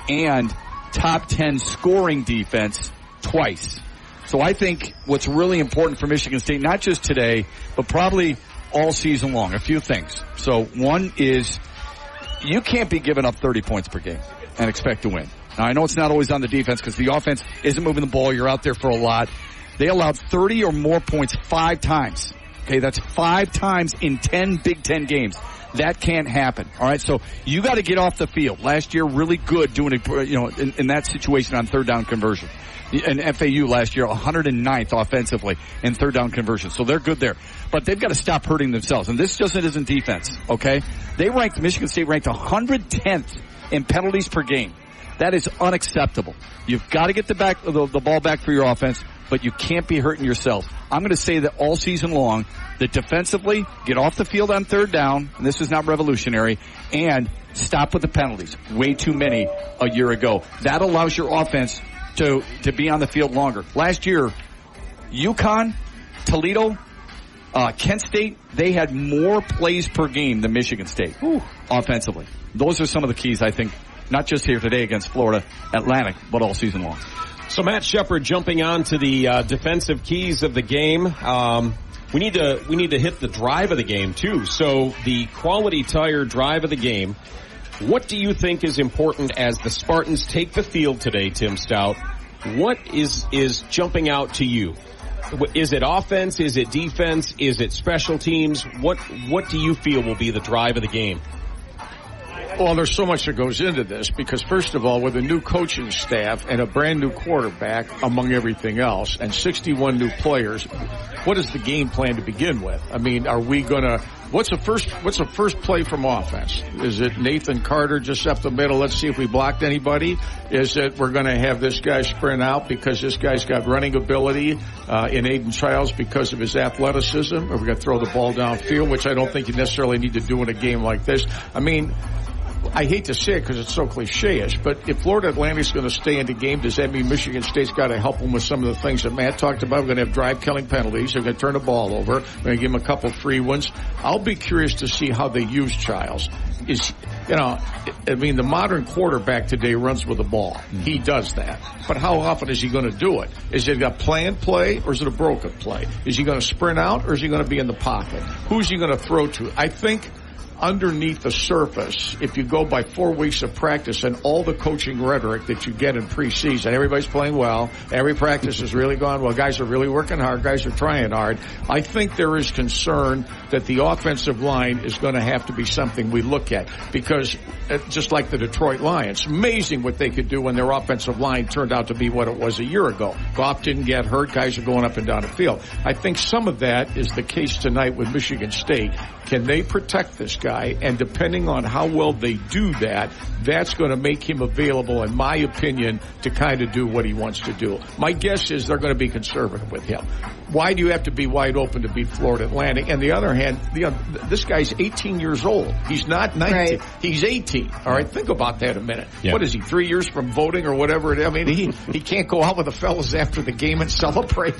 and top 10 scoring defense twice. So I think what's really important for Michigan State, not just today, but probably all season long, a few things. So one is you can't be giving up 30 points per game and expect to win. Now, I know it's not always on the defense because the offense isn't moving the ball. You're out there for a lot. They allowed 30 or more points 5 times. Okay, that's 5 times in 10 Big Ten games. That can't happen. All right, so you got to get off the field. Last year, really good doing it, in that situation on third down conversion. And FAU last year, 109th offensively in third down conversion. So they're good there. But they've got to stop hurting themselves. And this just isn't defense, okay? Michigan State ranked 110th in penalties per game. That is unacceptable. You've got to get the ball back for your offense, but you can't be hurting yourself. I'm going to say that all season long, that defensively, get off the field on third down, and this is not revolutionary, and stop with the penalties. Way too many a year ago. That allows your offense to be on the field longer. Last year, UConn, Toledo, Kent State, they had more plays per game than Michigan State offensively. Those are some of the keys, I think, not just here today against Florida Atlantic, but all season long. So Matt Shepard jumping on to the defensive keys of the game. We need to hit the drive of the game too. So the Quality Tire drive of the game. What do you think is important as the Spartans take the field today, Tim Staudt? What is jumping out to you? Is it offense? Is it defense? Is it special teams? What do you feel will be the drive of the game? Well, there's so much that goes into this because, first of all, with a new coaching staff and a brand new quarterback, among everything else, and 61 new players, what is the game plan to begin with? I mean, are we gonna? What's the first play from offense? Is it Nathan Carter just up the middle? Let's see if we blocked anybody. Is it we're going to have this guy sprint out because this guy's got running ability in Aiden Childs because of his athleticism? Or we're going to throw the ball downfield, which I don't think you necessarily need to do in a game like this. I mean, I hate to say it because it's so cliche-ish, but if Florida Atlantic's going to stay in the game, does that mean Michigan State's got to help them with some of the things that Matt talked about? We're going to have drive-killing penalties. They're going to turn the ball over. We're going to give them a couple free ones. I'll be curious to see how they use Childs. The modern quarterback today runs with the ball. He does that. But how often is he going to do it? Is it a planned play or is it a broken play? Is he going to sprint out or is he going to be in the pocket? Who's he going to throw to? I think underneath the surface, if you go by 4 weeks of practice and all the coaching rhetoric that you get in preseason, everybody's playing well, every practice is really going well, guys are really working hard, guys are trying hard. I think there is concern that the offensive line is going to have to be something we look at because just like the Detroit Lions, amazing what they could do when their offensive line turned out to be what it was a year ago. Goff didn't get hurt, guys are going up and down the field. I think some of that is the case tonight with Michigan State. Can they protect this guy? And depending on how well they do that, that's going to make him available, in my opinion, to kind of do what he wants to do. My guess is they're going to be conservative with him. Why do you have to be wide open to beat Florida Atlantic? And the other hand, this guy's 18 years old. He's not 19. Right. He's 18. All right, think about that a minute. Yeah. What is he, 3 years from voting or whatever? I mean, he can't go out with the fellas after the game and celebrate.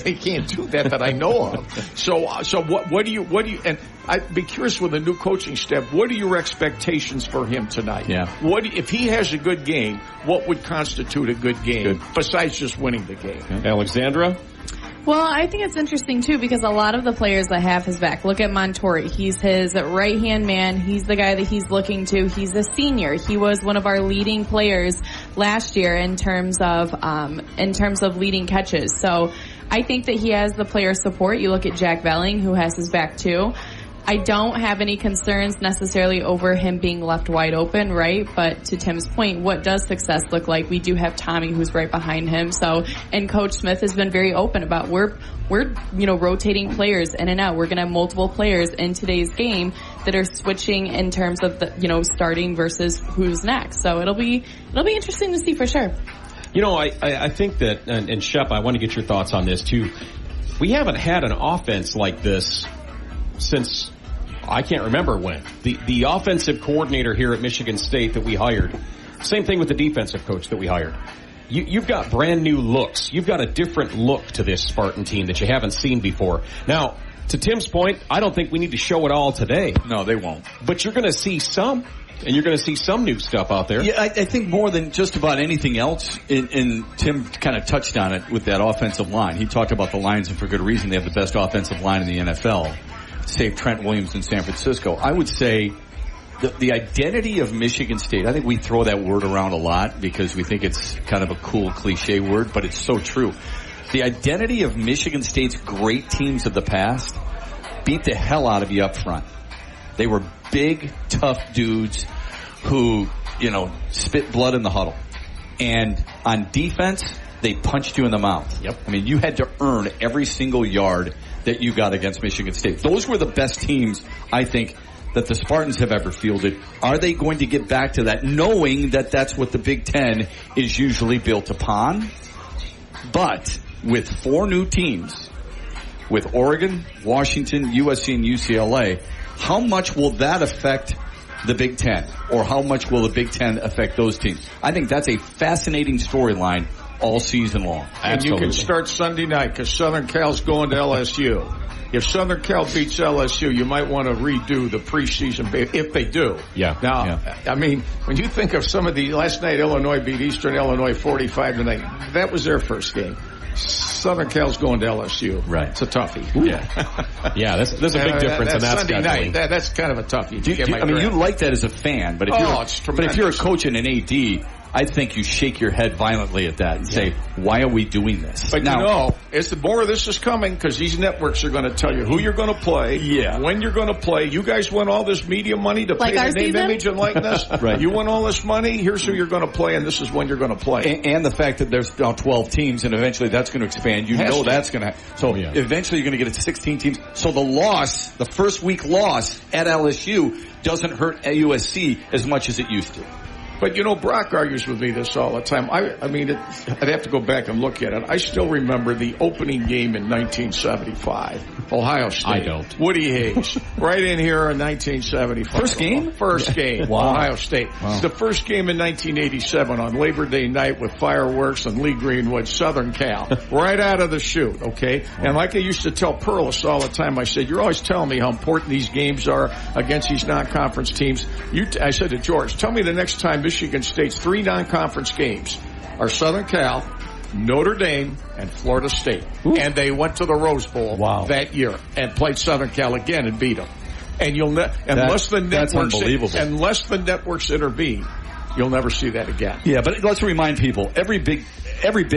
He can't do that I know of. So what do you? And I'd be curious with the new coaching staff. What are your expectations for him tonight? Yeah. If he has a good game, what would constitute a good game besides just winning the game? Okay. Alexandra? Well, I think it's interesting, too, because a lot of the players that have his back, look at Montori. He's his right-hand man. He's the guy that he's looking to. He's a senior. He was one of our leading players last year in terms of leading catches. So I think that he has the player support. You look at Jack Velling, who has his back, too. I don't have any concerns necessarily over him being left wide open, right? But to Tim's point, what does success look like? We do have Tommy who's right behind him. So, and Coach Smith has been very open about we're rotating players in and out. We're going to have multiple players in today's game that are switching in terms of the, starting versus who's next. So it'll be interesting to see for sure. I think that, and Shep, I want to get your thoughts on this too. We haven't had an offense like this since I can't remember when. The offensive coordinator here at Michigan State that we hired, same thing with the defensive coach that we hired. You've got brand new looks. You've got a different look to this Spartan team that you haven't seen before. Now, to Tim's point, I don't think we need to show it all today. No, they won't. But you're going to see some. And you're going to see some new stuff out there. Yeah, I think more than just about anything else, and Tim kind of touched on it with that offensive line. He talked about the Lions, and for good reason. They have the best offensive line in the NFL, save Trent Williams in San Francisco. I would say the identity of Michigan State, I think we throw that word around a lot because we think it's kind of a cool cliche word, but it's so true. The identity of Michigan State's great teams of the past beat the hell out of you up front. They were big, tough dudes who, spit blood in the huddle. And on defense, they punched you in the mouth. Yep. I mean, you had to earn every single yard that you got against Michigan State. Those were the best teams, I think, that the Spartans have ever fielded. Are they going to get back to that, knowing that that's what the Big Ten is usually built upon? But with 4 new teams, with Oregon, Washington, USC, and UCLA, how much will that affect the Big Ten? Or how much will the Big Ten affect those teams? I think that's a fascinating storyline all season long. And you can start Sunday night because Southern Cal's going to LSU. If Southern Cal beats LSU, you might want to redo the preseason if they do. Yeah. Now, I mean, when you think of some of last night Illinois beat Eastern Illinois 45-9. That was their first game. Southern Cal's going to LSU. Right. It's a toughie. Ooh. Yeah. There's a big difference in that Sunday scheduling. night. That's kind of a toughie. You like that as a fan, but if you're a coach and an AD, I think you shake your head violently at that and say, why are we doing this? But now, it's the more of this is coming because these networks are going to tell you who you're going to play, when you're going to play. You guys won all this media money to pay the name, image, and likeness. Right. You won all this money. Here's who you're going to play, and this is when you're going to play. And the fact that there's now 12 teams, and eventually that's going to expand. That's going to. So eventually you're going to get it to 16 teams. So the first week loss at LSU doesn't hurt USC as much as it used to. But, Brock argues with me this all the time. I mean, I'd have to go back and look at it. I still remember the opening game in 1975. Ohio State. I don't. Woody Hayes. Right in here in 1975. First game? First game. Wow. Ohio State. Wow. It's the first game in 1987 on Labor Day night with fireworks and Lee Greenwood, Southern Cal. Right out of the chute, okay? And like I used to tell Perlis all the time, I said, you're always telling me how important these games are against these non-conference teams. I said to George, tell me the next time Michigan State's 3 non-conference games are Southern Cal, Notre Dame, and Florida State. Ooh. And they went to the Rose Bowl that year and played Southern Cal again and beat them. And unless the networks intervene, you'll never see that again. Yeah, but let's remind people, every big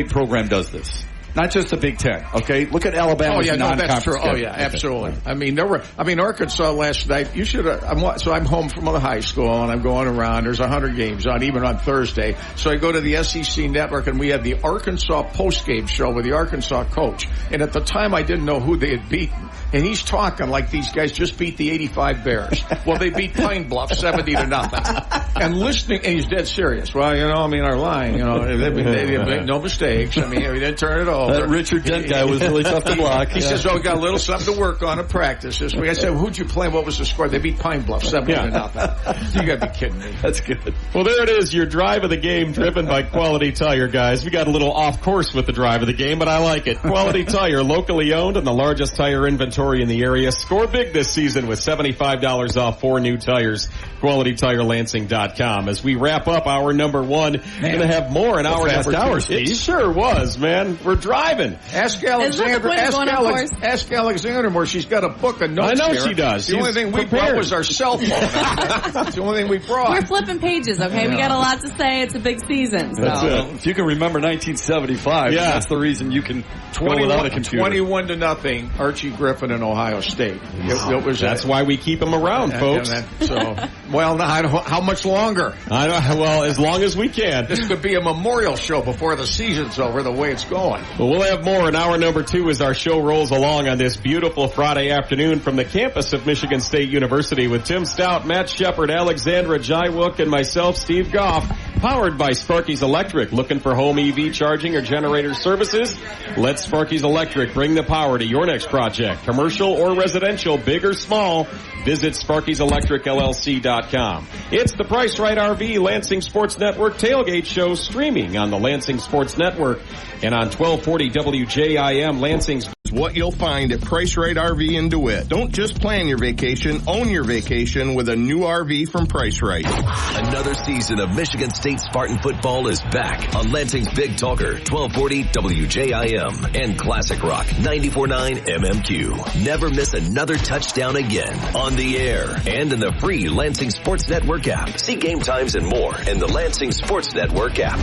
program does this. Not just the Big Ten, okay? Look at Alabama's non-conference. That's true. Oh, yeah, absolutely. I mean, Arkansas last night, I'm home from the high school, and I'm going around. There's 100 games on, even on Thursday. So I go to the SEC Network, and we had the Arkansas postgame show with the Arkansas coach. And at the time, I didn't know who they had beaten. And he's talking like these guys just beat the 85 Bears. Well, they beat Pine Bluff 70-0. And listening, and he's dead serious. Well, our line, they make no mistakes. I mean, we didn't turn it over. That Richard Dent guy was really tough to block. He says, we got a little something to work on in practice this week. I said, who'd you play? What was the score? They beat Pine Bluff 70-0. You gotta be kidding me. That's good. Well, there it is, your drive of the game driven by Quality Tire, guys. We got a little off course with the drive of the game, but I like it. Quality Tire, locally owned and the largest tire inventory in the area. Score big this season with $75 off 4 new tires. QualityTireLansing.com. As we wrap up hour number 1, going to have more in hour number 2. It sure was, man. We're driving. Ask Alexander. Ask Alexander more. She's got a book of notes. I know here. she does. The only thing we brought was our cell phone. That's the only thing we brought. We're flipping pages, okay? Yeah. We got a lot to say. It's a big season. So. That's it. If you can remember 1975, that's the reason you can go without a computer. 21-0, Archie Griffin in Ohio State. That's why we keep him around, folks. How much longer? Well, as long as we can. This could be a memorial show before the season's over, the way it's going. Well, we'll have more in hour number 2 as our show rolls along on this beautiful Friday afternoon from the campus of Michigan State University with Tim Staudt, Matt Shepard, Alexandra Jaiwook, and myself, Steve Goff. Powered by Sparky's Electric. Looking for home EV charging or generator services? Let Sparky's Electric bring the power to your next project. Commercial or residential, big or small. Visit Sparky'sElectricLLC.com. It's the Price Right RV Lansing Sports Network tailgate show streaming on the Lansing Sports Network and on 1240 WJIM Lansing's. What you'll find at Price Right RV in DeWitt. Don't just plan your vacation, own your vacation with a new RV from Price Right. Another season of Michigan State Spartan football is back on Lansing's Big Talker, 1240 WJIM and Classic Rock 94.9 MMQ. Never miss another touchdown again on the air and in the free Lansing Sports Network app. See game times and more in the Lansing Sports Network app.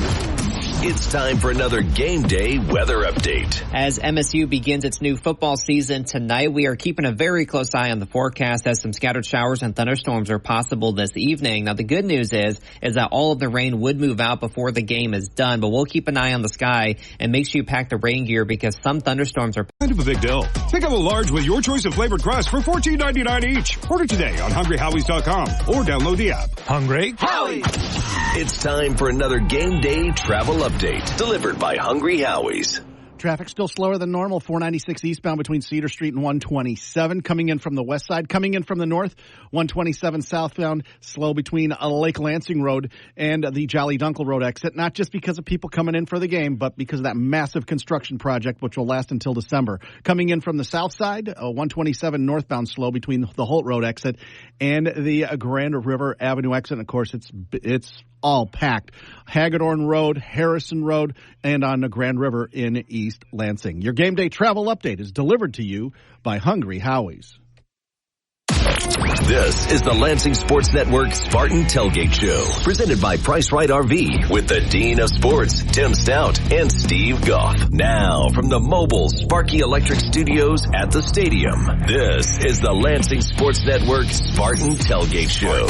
It's time for another game day weather update. As MSU begins its new football season tonight, we are keeping a very close eye on the forecast as some scattered showers and thunderstorms are possible this evening. Now, the good news is that all of the rain would move out before the game is done, but we'll keep an eye on the sky and make sure you pack the rain gear because some thunderstorms are kind of a big deal. Pick up a large with your choice of flavored crust for $14.99 each. Order today on HungryHowies.com or download the app. Hungry Howie. It's time for another game day travel update delivered by Hungry Howie's. Traffic still slower than normal. 496 eastbound between Cedar Street and 127. Coming in from the west side. Coming in from the north, 127 southbound. Slow between Lake Lansing Road and the Jolly Dunkel Road exit. Not just because of people coming in for the game, but because of that massive construction project, which will last until December. Coming in from the south side, 127 northbound slow between the Holt Road exit and the Grand River Avenue exit. And of course, it's all packed. Hagedorn Road, Harrison Road, and on the Grand River in East Lansing. Your game day travel update is delivered to you by Hungry Howie's. This is the Lansing Sports Network Spartan Tailgate Show, presented by Price Right RV with the Dean of Sports, Tim Staudt, and Steve Goff. Now, from the mobile Sparky Electric Studios at the stadium, this is the Lansing Sports Network Spartan Tailgate Show.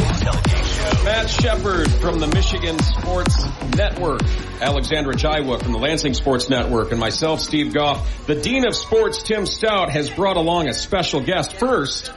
Matt Shepard from the Michigan Sports Network, Alexandra Jaiwook from the Lansing Sports Network, and myself, Steve Goff. The Dean of Sports, Tim Staudt, has brought along a special guest. First,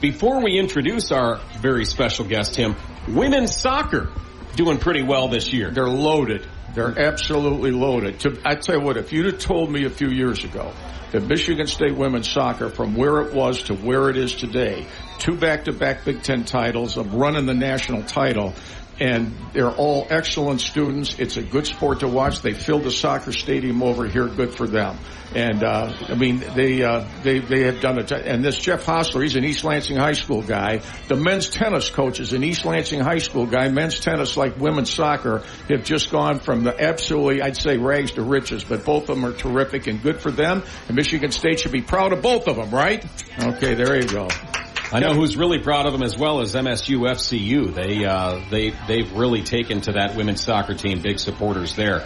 before we introduce our very special guest, Tim, women's soccer doing pretty well this year. They're loaded. They're absolutely loaded. I tell you what, if you'd have told me a few years ago that Michigan State women's soccer, from where it was to where it is today, 2 back-to-back Big Ten titles, of running the national title, and they're all excellent students. It's a good sport to watch. They filled the soccer stadium over here. Good for them. And they have done it. And this Jeff Hostler, he's an East Lansing High School guy. The men's tennis coach is an East Lansing High School guy. Men's tennis, like women's soccer, have just gone from the absolutely, I'd say, rags to riches. But both of them are terrific and good for them. And Michigan State should be proud of both of them, right? Okay, there you go. I know who's really proud of them as well as MSU FCU. They've really taken to that women's soccer team. Big supporters there.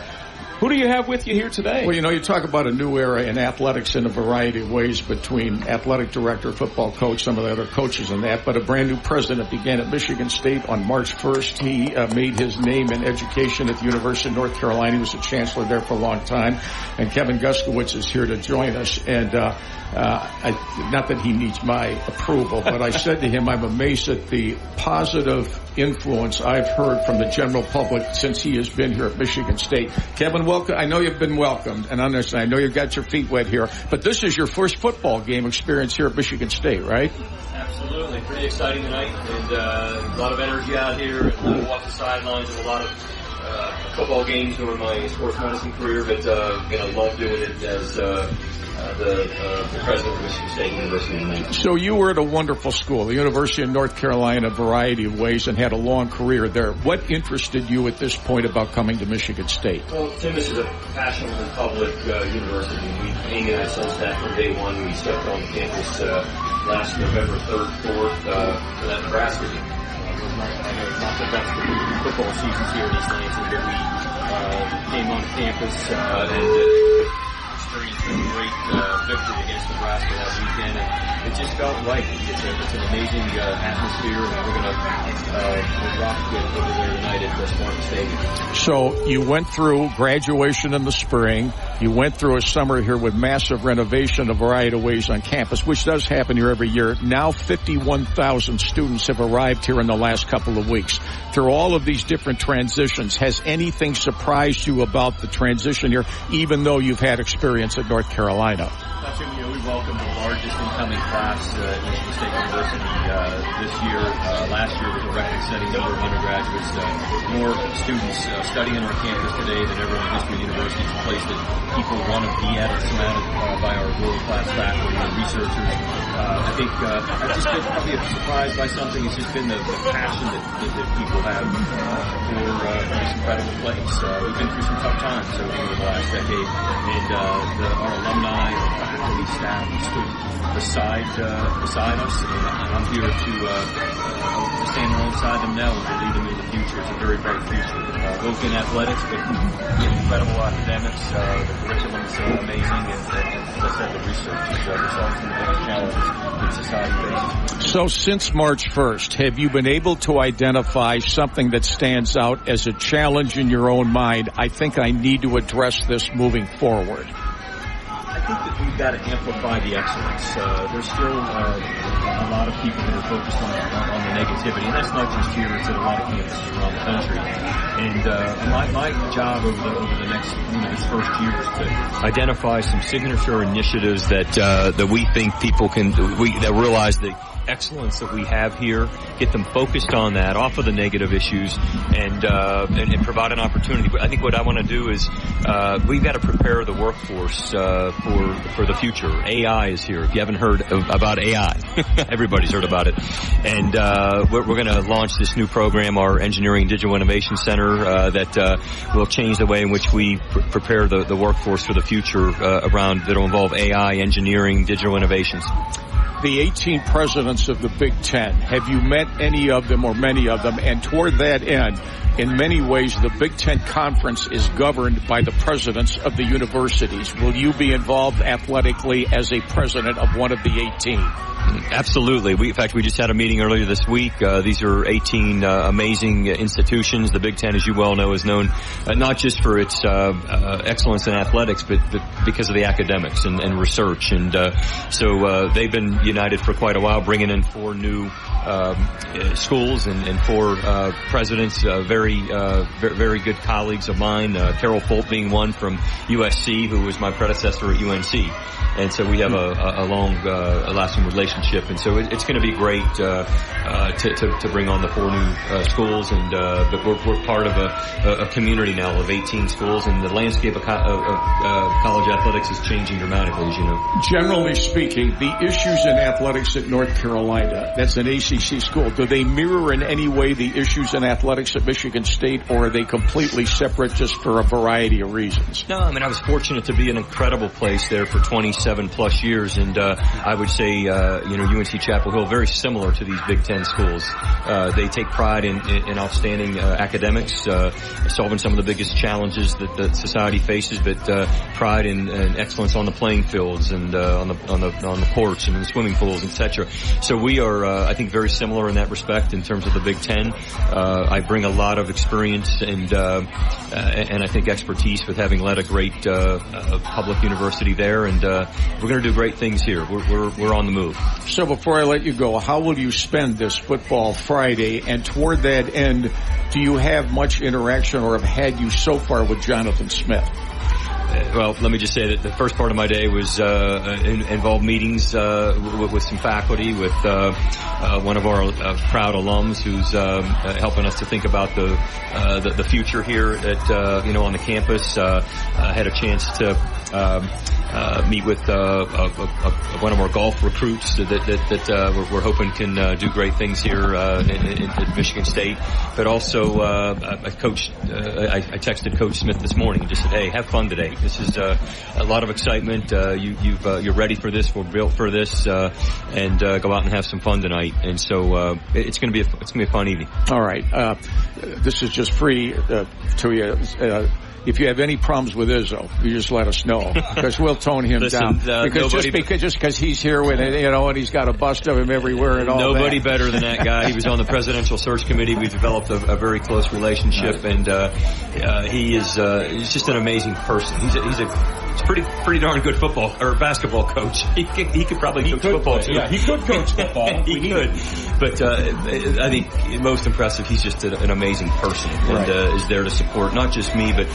Who do you have with you here today? Well, you talk about a new era in athletics in a variety of ways between athletic director, football coach, some of the other coaches and that, but a brand new president began at Michigan State on March 1st. He made his name in education at the University of North Carolina. He was a chancellor there for a long time. And Kevin Guskowitz is here to join us. And not that he needs my approval, but I said to him, I'm amazed at the positive influence I've heard from the general public since he has been here at Michigan State. Kevin, welcome. I know you've been welcomed, and I know you've got your feet wet here, but this is your first football game experience here at Michigan State, right? Absolutely. Pretty exciting tonight, and a lot of energy out here, and a lot of walk the sidelines, and a lot of football games during my sports medicine career, but love doing it as the president of Michigan State University. So you were at a wonderful school, the University of North Carolina, a variety of ways, and had a long career there. What interested you at this point about coming to Michigan State? Well, Tim, this is a passionate public university. We've aimed at it since that from day one. We stepped on campus last November 3rd, 4th for that Nebraska game. Not the best football seasons here in East Lansing, but we came on campus and experienced a great victory against Nebraska that weekend, and it just felt right. It's an amazing atmosphere, and we're going to rock it over there tonight at the Spartan Stadium. So you went through graduation in the spring. You went through a summer here with massive renovation a variety of ways on campus, which does happen here every year. Now 51,000 students have arrived here in the last couple of weeks. Through all of these different transitions, has anything surprised you about the transition here, even though you've had experience at North Carolina? We welcome the largest incoming class at Michigan State University this year. Last year was a record-setting number of undergraduates. More students studying on our campus today than ever in the history of the university. It's a place that people want to be at. It's surrounded by our world-class faculty and researchers. I think I've just been probably surprised by something. It's just been the passion that people have for this incredible place. We've been through some tough times over the last decade, and our alumni, our faculty, staff, beside us, and I'm here to stand alongside them now and to lead them in the future. It's a very bright future, both in athletics, but incredible academics. The curriculum is amazing, and as I said, the research is solving some of the biggest challenges that society faces. So since March 1st, have you been able to identify something that stands out as a challenge in your own mind? I think I need to address this moving forward. I think that we've got to amplify the excellence. There's still a lot of people that are focused on the negativity, and that's not just here, it's at a lot of campuses around the country. And my job over the next, this first year is to identify some signature initiatives that we think people that realize the excellence that we have here, get them focused on that, off of the negative issues, and provide an opportunity. But I think what I want to do is we've got to prepare the workforce for the future. AI is here. If you haven't heard about AI, everybody's heard about it. And we're going to launch this new program, our Engineering Digital Innovation Center, that will change the way in which we prepare the workforce for the future around that'll involve AI, engineering, digital innovations. The 18 presidents of the Big Ten, have you met any of them or many of them? And toward that end, in many ways, the Big Ten Conference is governed by the presidents of the universities. Will you be involved athletically as a president of one of the 18? Absolutely. In fact, we just had a meeting earlier this week. These are 18 amazing institutions. The Big Ten, as you well know, is known not just for its excellence in athletics, but because of the academics and research. And so they've been united for quite a while, bringing in 4 new schools and 4 presidents, very good colleagues of mine. Carol Folt being one from USC, who was my predecessor at UNC. And so we have a long, lasting relationship. And so it's going to be great to bring on the 4 new schools. And but we're part of a community now of 18 schools, and the landscape of college athletics is changing dramatically, as you know. Generally speaking, the issues in athletics at North Carolina, that's an ACC school, do they mirror in any way the issues in athletics at Michigan State, or are they completely separate just for a variety of reasons? No, I mean, I was fortunate to be in an incredible place there for 27 plus years, and I would say, UNC Chapel Hill, very similar to these Big Ten schools. They take pride in outstanding academics, solving some of the biggest challenges that society faces, but pride in excellence on the playing fields and on the courts and in the swimming pools, etc. So we are, I think, very similar in that respect in terms of the Big Ten. I bring a lot of experience and I think expertise with having led a great public university there, and we're going to do great things here. We're on the move. So before I let you go, how will you spend this football Friday? And toward that end, do you have much interaction, or have had you so far, with Jonathan Smith? Well, let me just say that the first part of my day was involved meetings with some faculty, with one of our proud alums who's helping us to think about the future here at on the campus. Had a chance to meet with one of our golf recruits that we're hoping can do great things here at Michigan State. But also, I texted Coach Smith this morning and just said, "Hey, have fun today. This is a lot of excitement. You're ready for this. We're built for this, and go out and have some fun tonight." And so it's going to be a fun evening. All right, this is just free to you. If you have any problems with Izzo, you just let us know, because we'll tone him down. Because he's here with and he's got a bust of him everywhere and all that. Nobody better than that guy. He was on the presidential search committee. We've developed a very close relationship, and he's just an amazing person. He's a pretty darn good football or basketball coach. He could probably coach football too. Yeah, he could coach football. He could, but I think most impressive, he's just an amazing person, and is there to support not just me, but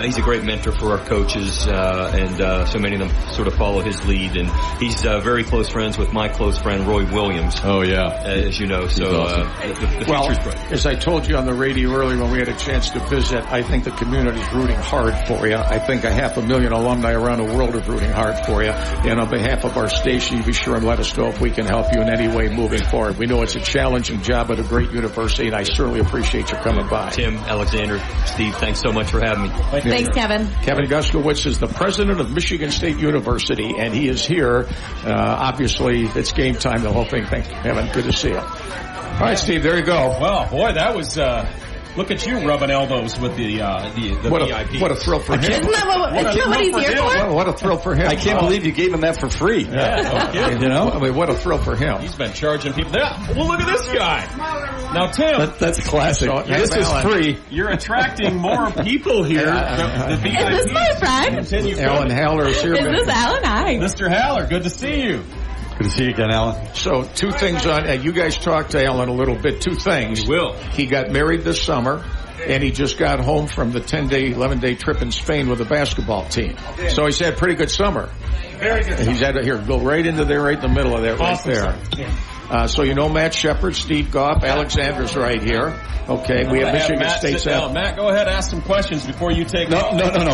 he's a great mentor for our coaches, and so many of them sort of follow his lead. And he's very close friends with my close friend Roy Williams. Oh yeah, as you know. So the future's bright. As I told you on the radio earlier when we had a chance to visit, I think the community's rooting hard for you. I think 500,000 alumni around the world are rooting hard for you. And on behalf of our station, you be sure and let us know if we can help you in any way moving forward. We know it's a challenging job at a great university, and I certainly appreciate you coming by. Tim, Alexander, Steve, thanks so much for having me. Thanks, Kevin. Kevin Guskowitz is the president of Michigan State University, and he is here. Obviously, it's game time, the whole thing. Thanks, Kevin. Good to see you. All right, Steve, there you go. Well, boy, that was... Look at you rubbing elbows with the VIP. What a thrill for him. Isn't that what he's here for? What a thrill for him. I can't believe you gave him that for free. Yeah, I mean, what a thrill for him. He's been charging people. Well, look at this guy. Now, Tim. That's classic. This is free. You're attracting more people here. Is this my friend? Alan Haller is here. Is this Alan? Hi. Mr. Haller, good to see you. Good to see you again, Alan. So, 2 things on, you guys talked to Alan a little bit. 2 things. We will. He got married this summer, and he just got home from the 11-day trip in Spain with the basketball team. So he's had a pretty good summer. Very good. He's had go right into there, right in the middle of that, awesome, right there. So Matt Shepard, Steve Goff, Alexander's right here. Okay, we have Michigan State. Matt, go ahead, ask some questions before you take. No,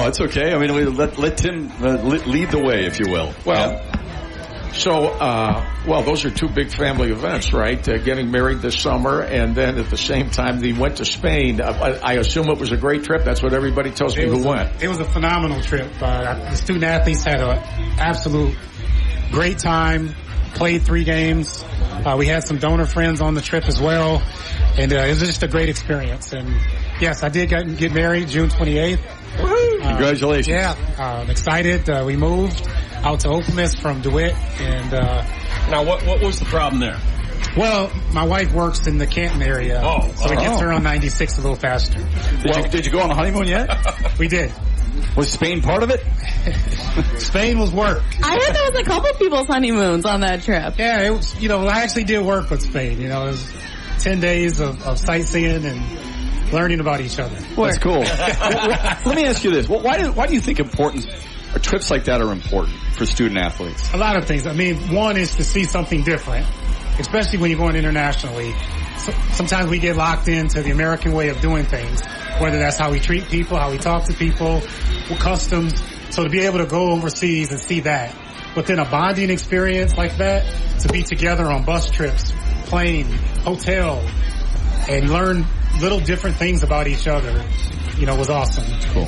it's okay. I mean, we let Tim lead the way, if you will. Well. So, those are 2 big family events, right? Getting married this summer, and then at the same time, they went to Spain. I assume it was a great trip. That's what everybody tells me who went. It was a phenomenal trip. The student athletes had an absolute great time, played 3 games. We had some donor friends on the trip as well, and it was just a great experience. And yes, I did get married June 28th. Congratulations. Yeah, I'm excited. We moved out to Optimus from DeWitt, and Now, what was the problem there? Well, my wife works in the Canton area, so it gets her on 96 a little faster. Did you go on a honeymoon yet? We did. Was Spain part of it? Spain was work. I heard there was a couple people's honeymoons on that trip. Yeah, it was, I actually did work with Spain. It was 10 days of sightseeing and learning about each other. That's cool. Let me ask you this. Why do you think trips like that are important for student athletes? A lot of things. I mean, one is to see something different, especially when you're going internationally. Sometimes we get locked into the American way of doing things, whether that's how we treat people, how we talk to people, customs. So to be able to go overseas and see that, but then a bonding experience like that, to be together on bus trips, plane, hotel, and learn little different things about each other, was awesome. Cool.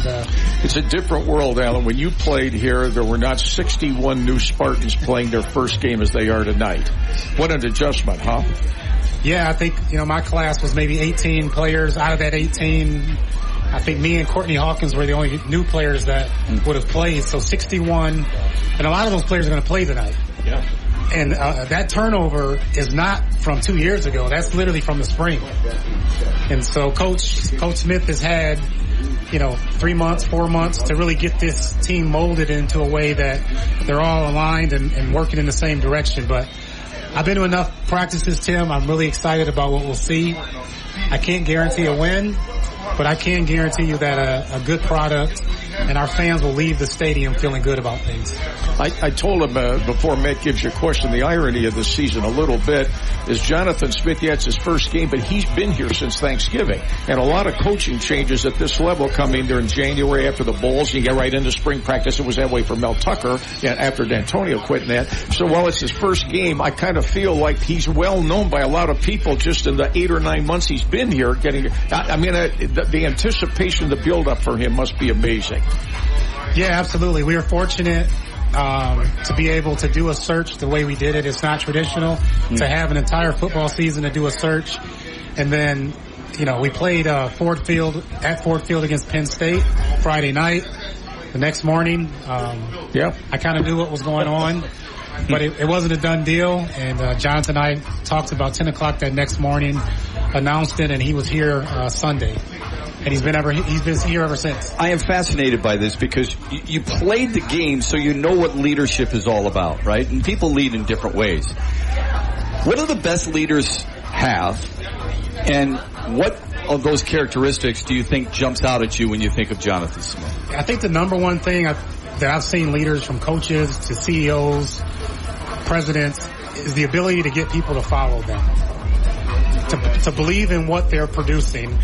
It's a different world, Alan. When you played here, there were not 61 new Spartans playing their first game as they are tonight. What an adjustment, huh? Yeah, I think, my class was maybe 18 players. Out of that 18, I think me and Courtney Hawkins were the only new players that would have played. So 61, and a lot of those players are going to play tonight. Yeah. And that turnover is not from 2 years ago. That's literally from the spring. And so Coach Smith has had, 3 months, 4 months to really get this team molded into a way that they're all aligned and working in the same direction. But I've been to enough practices, Tim. I'm really excited about what we'll see. I can't guarantee a win, but I can guarantee you that a good product and our fans will leave the stadium feeling good about things. I told him before Matt gives you a question, the irony of this season a little bit is Jonathan Smith, it's his first game, but he's been here since Thanksgiving. And a lot of coaching changes at this level coming there in January after the Bulls. You get right into spring practice. It was that way for Mel Tucker after D'Antonio quit in that. So while it's his first game, I kind of feel like he's well known by a lot of people just in the 8 or 9 months he's been here. The anticipation, the build-up for him must be amazing. Yeah, absolutely. We are fortunate to be able to do a search the way we did it. It's not traditional to have an entire football season to do a search. And then, we played Ford Field against Penn State Friday night. The next morning, I kind of knew what was going on, but it wasn't a done deal. And Jonathan and I talked about 10 o'clock that next morning, announced it, and he was here Sunday. And he's been here ever since. I am fascinated by this because you played the game, so you know what leadership is all about, right? And people lead in different ways. What do the best leaders have? And what of those characteristics do you think jumps out at you when you think of Jonathan Smith? I think the number one thing that I've seen leaders from coaches to CEOs, presidents, is the ability to get people to follow them, to believe in what they're producing.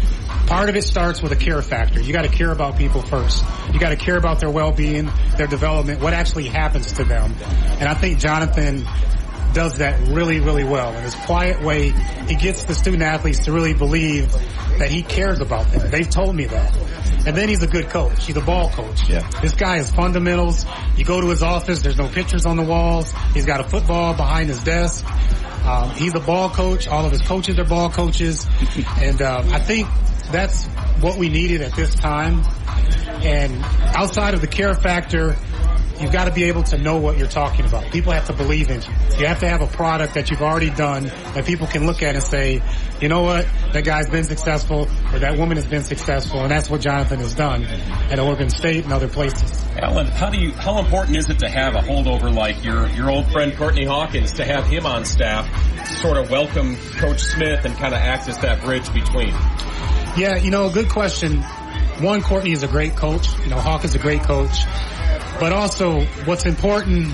Part of it starts with a care factor. You got to care about people first. You got to care about their well-being, their development, what actually happens to them. And I think Jonathan does that really, really well. In his quiet way, he gets the student athletes to really believe that he cares about them. They've told me that. And then he's a good coach. He's a ball coach. Yeah. This guy has fundamentals. You go to his office, there's no pictures on the walls. He's got a football behind his desk. He's a ball coach. All of his coaches are ball coaches. And I think that's what we needed at this time. And outside of the care factor, you've got to be able to know what you're talking about. People have to believe in you. You have to have a product that you've already done that people can look at and say, you know what, that guy's been successful or that woman has been successful, and that's what Jonathan has done at Oregon State and other places. Alan, how important is it to have a holdover like your old friend Courtney Hawkins, to have him on staff to sort of welcome Coach Smith and kind of act as that bridge between? Yeah, good question. One, Courtney is a great coach. Hawk is a great coach. But also, what's important,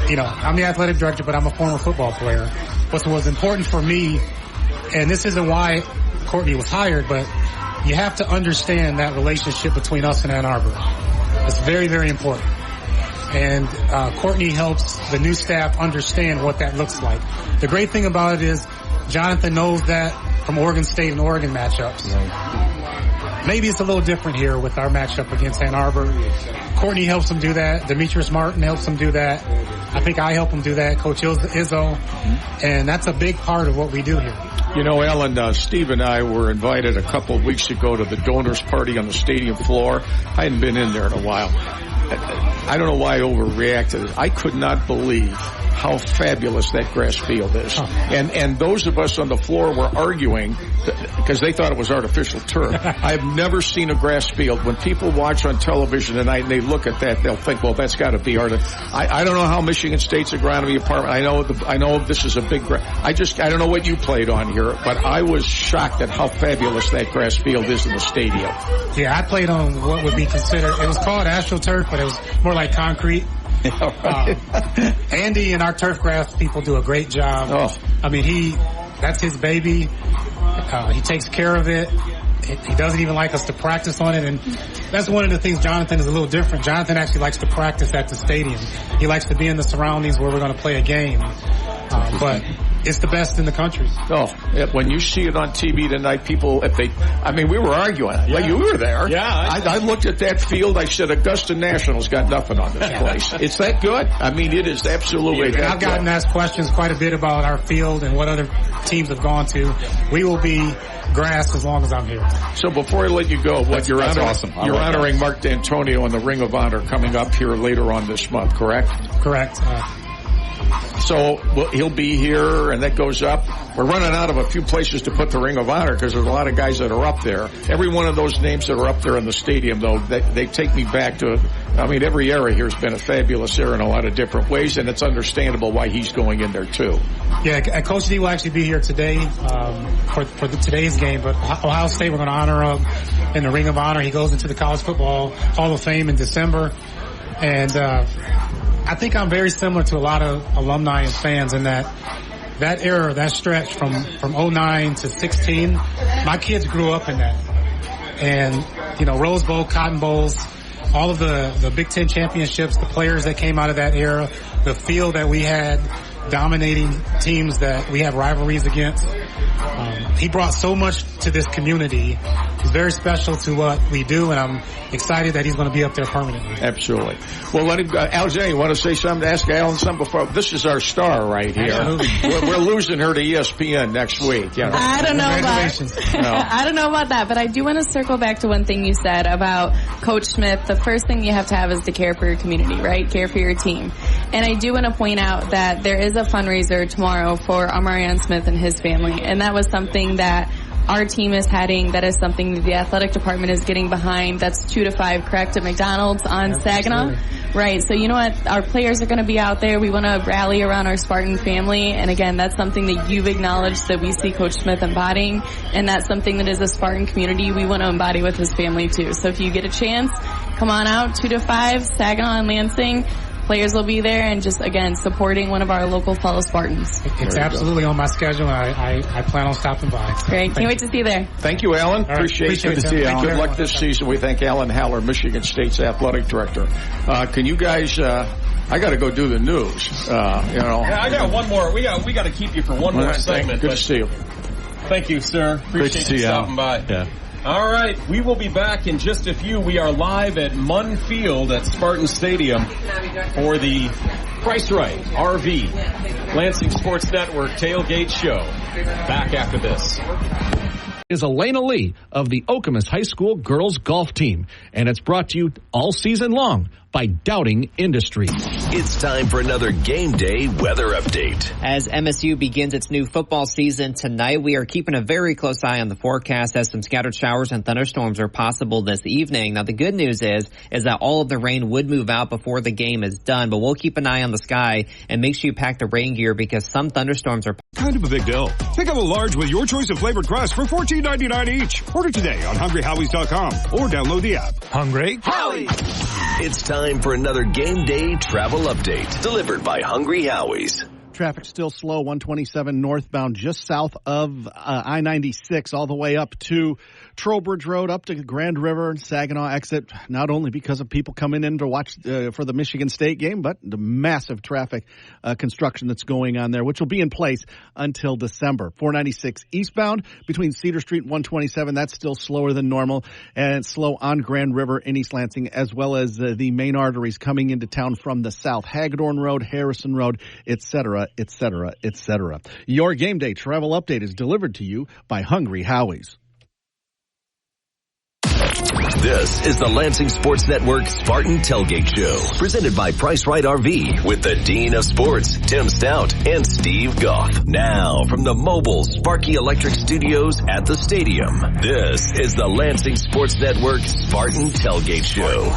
I'm the athletic director, but I'm a former football player. What was important for me, and this isn't why Courtney was hired, but you have to understand that relationship between us and Ann Arbor. It's very, very important. And Courtney helps the new staff understand what that looks like. The great thing about it is Jonathan knows that from Oregon State and Oregon matchups. Maybe it's a little different here with our matchup against Ann Arbor. Courtney helps him do that. Demetrius Martin helps him do that. I think I help him do that. Coach Izzo. And that's a big part of what we do here. Alan, Steve and I were invited a couple of weeks ago to the donors party on the stadium floor. I hadn't been in there in a while. I don't know why I overreacted. I could not believe how fabulous that grass field is. And those of us on the floor were arguing because they thought it was artificial turf. I've never seen a grass field. When people watch on television tonight and they look at that, they'll think, well, that's got to be artificial. I don't know how Michigan State's agronomy department. I know this is a big I don't know what you played on here, but I was shocked at how fabulous that grass field is in the stadium. Yeah, I played on what would be considered, it was called astroturf, but it was more like concrete. Andy and our turf grass people do a great job. I mean, that's his baby. He takes care of it. He doesn't even like us to practice on it, and that's one of the things Jonathan is a little different. Jonathan actually likes to practice at the stadium. He likes to be in the surroundings where we're going to play a game. But it's the best in the country. When you see it on TV tonight, people, we were arguing. Yeah. Well, you were there. Yeah. I looked at that field. I said, Augusta National's got nothing on this place. It's that good. I mean, it is absolutely that I've gotten asked questions quite a bit about our field and what other teams have gone to. We will be grass as long as I'm here. So before I let you go, you're awesome. You're honoring Mark D'Antonio in the Ring of Honor coming up here later on this month, correct? Correct. So he'll be here, and that goes up. We're running out of a few places to put the Ring of Honor because there's a lot of guys that are up there. Every one of those names that are up there in the stadium, though, they take me back to, every era here has been a fabulous era in a lot of different ways, and it's understandable why he's going in there, too. Yeah, Coach D will actually be here today for today's game, but Ohio State, we're going to honor him in the Ring of Honor. He goes into the College Football Hall of Fame in December, and I think I'm very similar to a lot of alumni and fans in that era, that stretch from 09 to 16, my kids grew up in that. And, Rose Bowl, Cotton Bowls, all of the Big Ten championships, the players that came out of that era, the field that we had, dominating teams that we have rivalries against. He brought so much to this community. He's very special to what we do, and I'm excited that he's going to be up there permanently. Absolutely. Well, let him, Alexander, you want to say something? Ask Alan something before. This is our star right here. We're losing her to ESPN next week. I don't know I don't know about that, but I do want to circle back to one thing you said about Coach Smith. The first thing you have to have is to care for your community, right? Care for your team. And I do want to point out that there is a fundraiser tomorrow for Amarion Smith and his family, and that was something that our team is heading. That is something that the athletic department is getting behind. That's 2 to 5, correct, at McDonald's on Saginaw? Right. So you know what? Our players are going to be out there. We want to rally around our Spartan family. And again, that's something that you've acknowledged that we see Coach Smith embodying. And that's something that as a Spartan community, we want to embody with his family too. So if you get a chance, come on out, 2 to 5, Saginaw and Lansing. Players will be there and just, again, supporting one of our local fellow Spartans. It's absolutely on my schedule. I plan on stopping by. Great. Can't wait to see you there. Thank you, Alan. Right. Appreciate it. Good to see you, Alan. Good luck this season. We thank Alan Haller, Michigan State's athletic director. Can you guys, I got to go do the news. Yeah, I got one more. We got to keep you for one more segment. Good to see you. Thank you, sir. Appreciate you stopping by. Yeah. All right, we will be back in just a few. We are live at Munn Field at Spartan Stadium for the Price Right RV Lansing Sports Network Tailgate Show. Back after this. Is Elena Lee of the Okemos High School girls golf team, and it's brought to you all season long by Doubting Industries. It's time for another game day weather update. As MSU begins its new football season tonight, we are keeping a very close eye on the forecast as some scattered showers and thunderstorms are possible this evening. Now, the good news is that all of the rain would move out before the game is done, but we'll keep an eye on the sky and make sure you pack the rain gear because some thunderstorms are kind of a big deal. Pick up a large with your choice of flavored crust for $14.99 each. Order today on HungryHowies.com or download the app. Hungry Howie. It's time for another game day travel update delivered by Hungry Howie's. Traffic still slow, 127 northbound, just south of I-96, all the way up to Trowbridge Road, up to Grand River and Saginaw exit, not only because of people coming in to watch for the Michigan State game, but the massive traffic construction that's going on there, which will be in place until December. 496 eastbound between Cedar Street and 127, that's still slower than normal, and it's slow on Grand River in East Lansing, as well as the main arteries coming into town from the south, Hagedorn Road, Harrison Road, etc., etc., etc. Your game day travel update is delivered to you by Hungry Howie's. This is the Lansing Sports Network Spartan Tailgate Show, presented by Price Right RV with the Dean of Sports, Tim Staudt, and Steve Goff. Now, from the mobile Sparky Electric Studios at the stadium, this is the Lansing Sports Network Spartan Tailgate Show.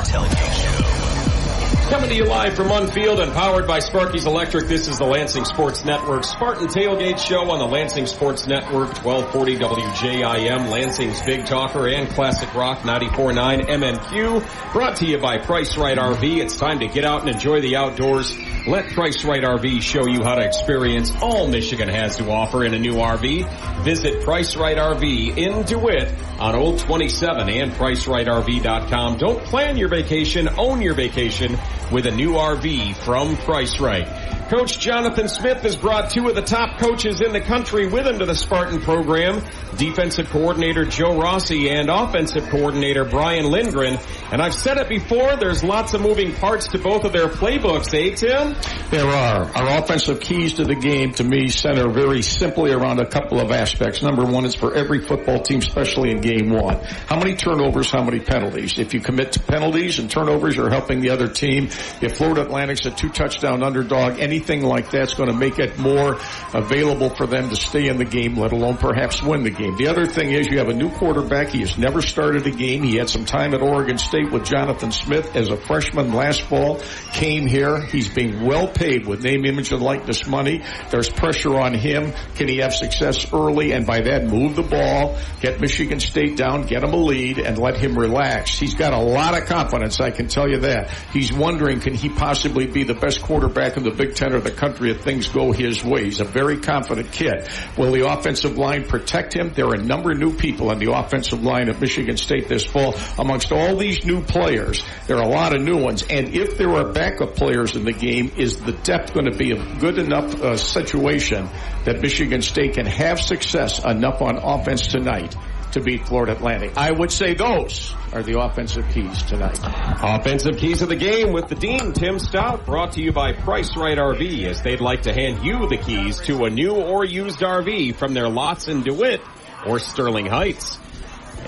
Coming to you live from Munfield and powered by Sparky's Electric, this is the Lansing Sports Network Spartan Tailgate Show on the Lansing Sports Network, 1240 WJIM, Lansing's Big Talker and Classic Rock 94.9 MMQ. Brought to you by Price Right RV. It's time to get out and enjoy the outdoors. Let Price Right RV show you how to experience all Michigan has to offer in a new RV. Visit Price Right RV in DeWitt on Old 27 and PriceRightRV.com. Don't plan your vacation, own your vacation with a new RV from Price Right. Coach Jonathan Smith has brought two of the top coaches in the country with him to the Spartan program, defensive coordinator Joe Rossi and offensive coordinator Brian Lindgren. And I've said it before, there's lots of moving parts to both of their playbooks, eh, Tim? There are. Our offensive keys to the game, to me, center very simply around a couple of aspects. Number one is for every football team, especially in game one. How many turnovers, how many penalties? If you commit to penalties and turnovers, you're helping the other team. If Florida Atlantic's a 2-touchdown underdog, anything like that's going to make it more available for them to stay in the game, let alone perhaps win the game. The other thing is you have a new quarterback. He has never started a game. He had some time at Oregon State with Jonathan Smith as a freshman last fall, came here. He's being well paid with name, image, and likeness money. There's pressure on him. Can he have success early and by that move the ball, get Michigan State down, get him a lead, and let him relax? He's got a lot of confidence, I can tell you that. He's wondering, can he possibly be the best quarterback in the Big Ten or the country if things go his way? He's a very confident kid. Will the offensive line protect him? There are a number of new people on the offensive line at Michigan State this fall. Amongst all these new players, there are a lot of new ones. And if there are backup players in the game, is the depth going to be a good enough situation that Michigan State can have success enough on offense tonight to beat Florida Atlantic? I would say those are the offensive keys tonight. Offensive keys of the game with the Dean, Tim Staudt, brought to you by Price Right RV, as they'd like to hand you the keys to a new or used RV from their lots in DeWitt or Sterling Heights.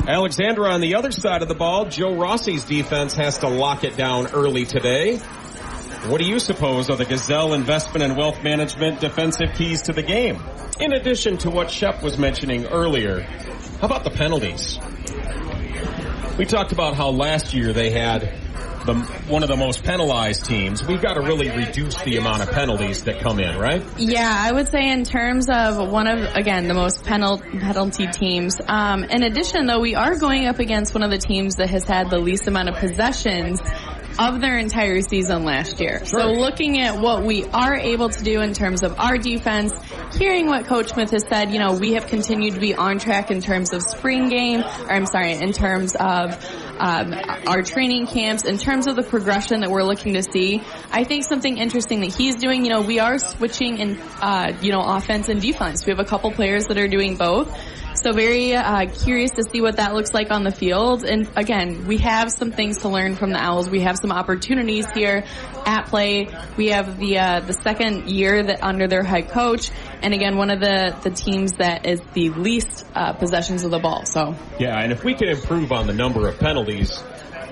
Alexandra on the other side of the ball, Joe Rossi's defense has to lock it down early today. What do you suppose are the Gazelle Investment and Wealth Management defensive keys to the game? In addition to what Shep was mentioning earlier, how about the penalties? We talked about how last year they had one of the most penalized teams. We've got to really reduce the amount of penalties that come in, right? Yeah, I would say in terms of one of, again, the most penalty teams. In addition, though, we are going up against one of the teams that has had the least amount of possessions of their entire season last year. Sure. So looking at what we are able to do in terms of our defense, hearing what Coach Smith has said, you know, we have continued to be on track in terms of spring game, in terms of our training camps, in terms of the progression that we're looking to see. I think something interesting that he's doing, you know, we are switching in, offense and defense. We have a couple players that are doing both. So very curious to see what that looks like on the field. And again, we have some things to learn from the Owls. We have some opportunities here at play. We have the second year that under their head coach, and again, one of the teams that is the least possessions of the ball. So yeah, and if we can improve on the number of penalties,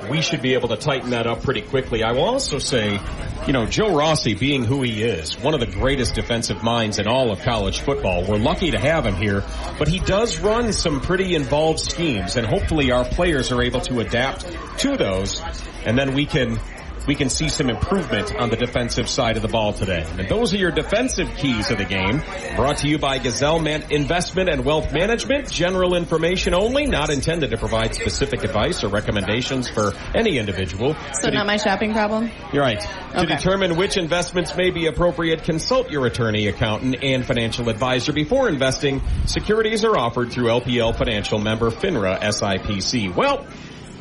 we should be able to tighten that up pretty quickly. I will also say, you know, Joe Rossi being who he is, one of the greatest defensive minds in all of college football. We're lucky to have him here, but he does run some pretty involved schemes, and hopefully our players are able to adapt to those, and then we can see some improvement on the defensive side of the ball today. And those are your defensive keys of the game. Brought to you by Gazelle Investment and Wealth Management. General information only, not intended to provide specific advice or recommendations for any individual. So not my shopping problem? You're right. Okay. To determine which investments may be appropriate, consult your attorney, accountant, and financial advisor before investing. Securities are offered through LPL Financial, member FINRA SIPC. Well,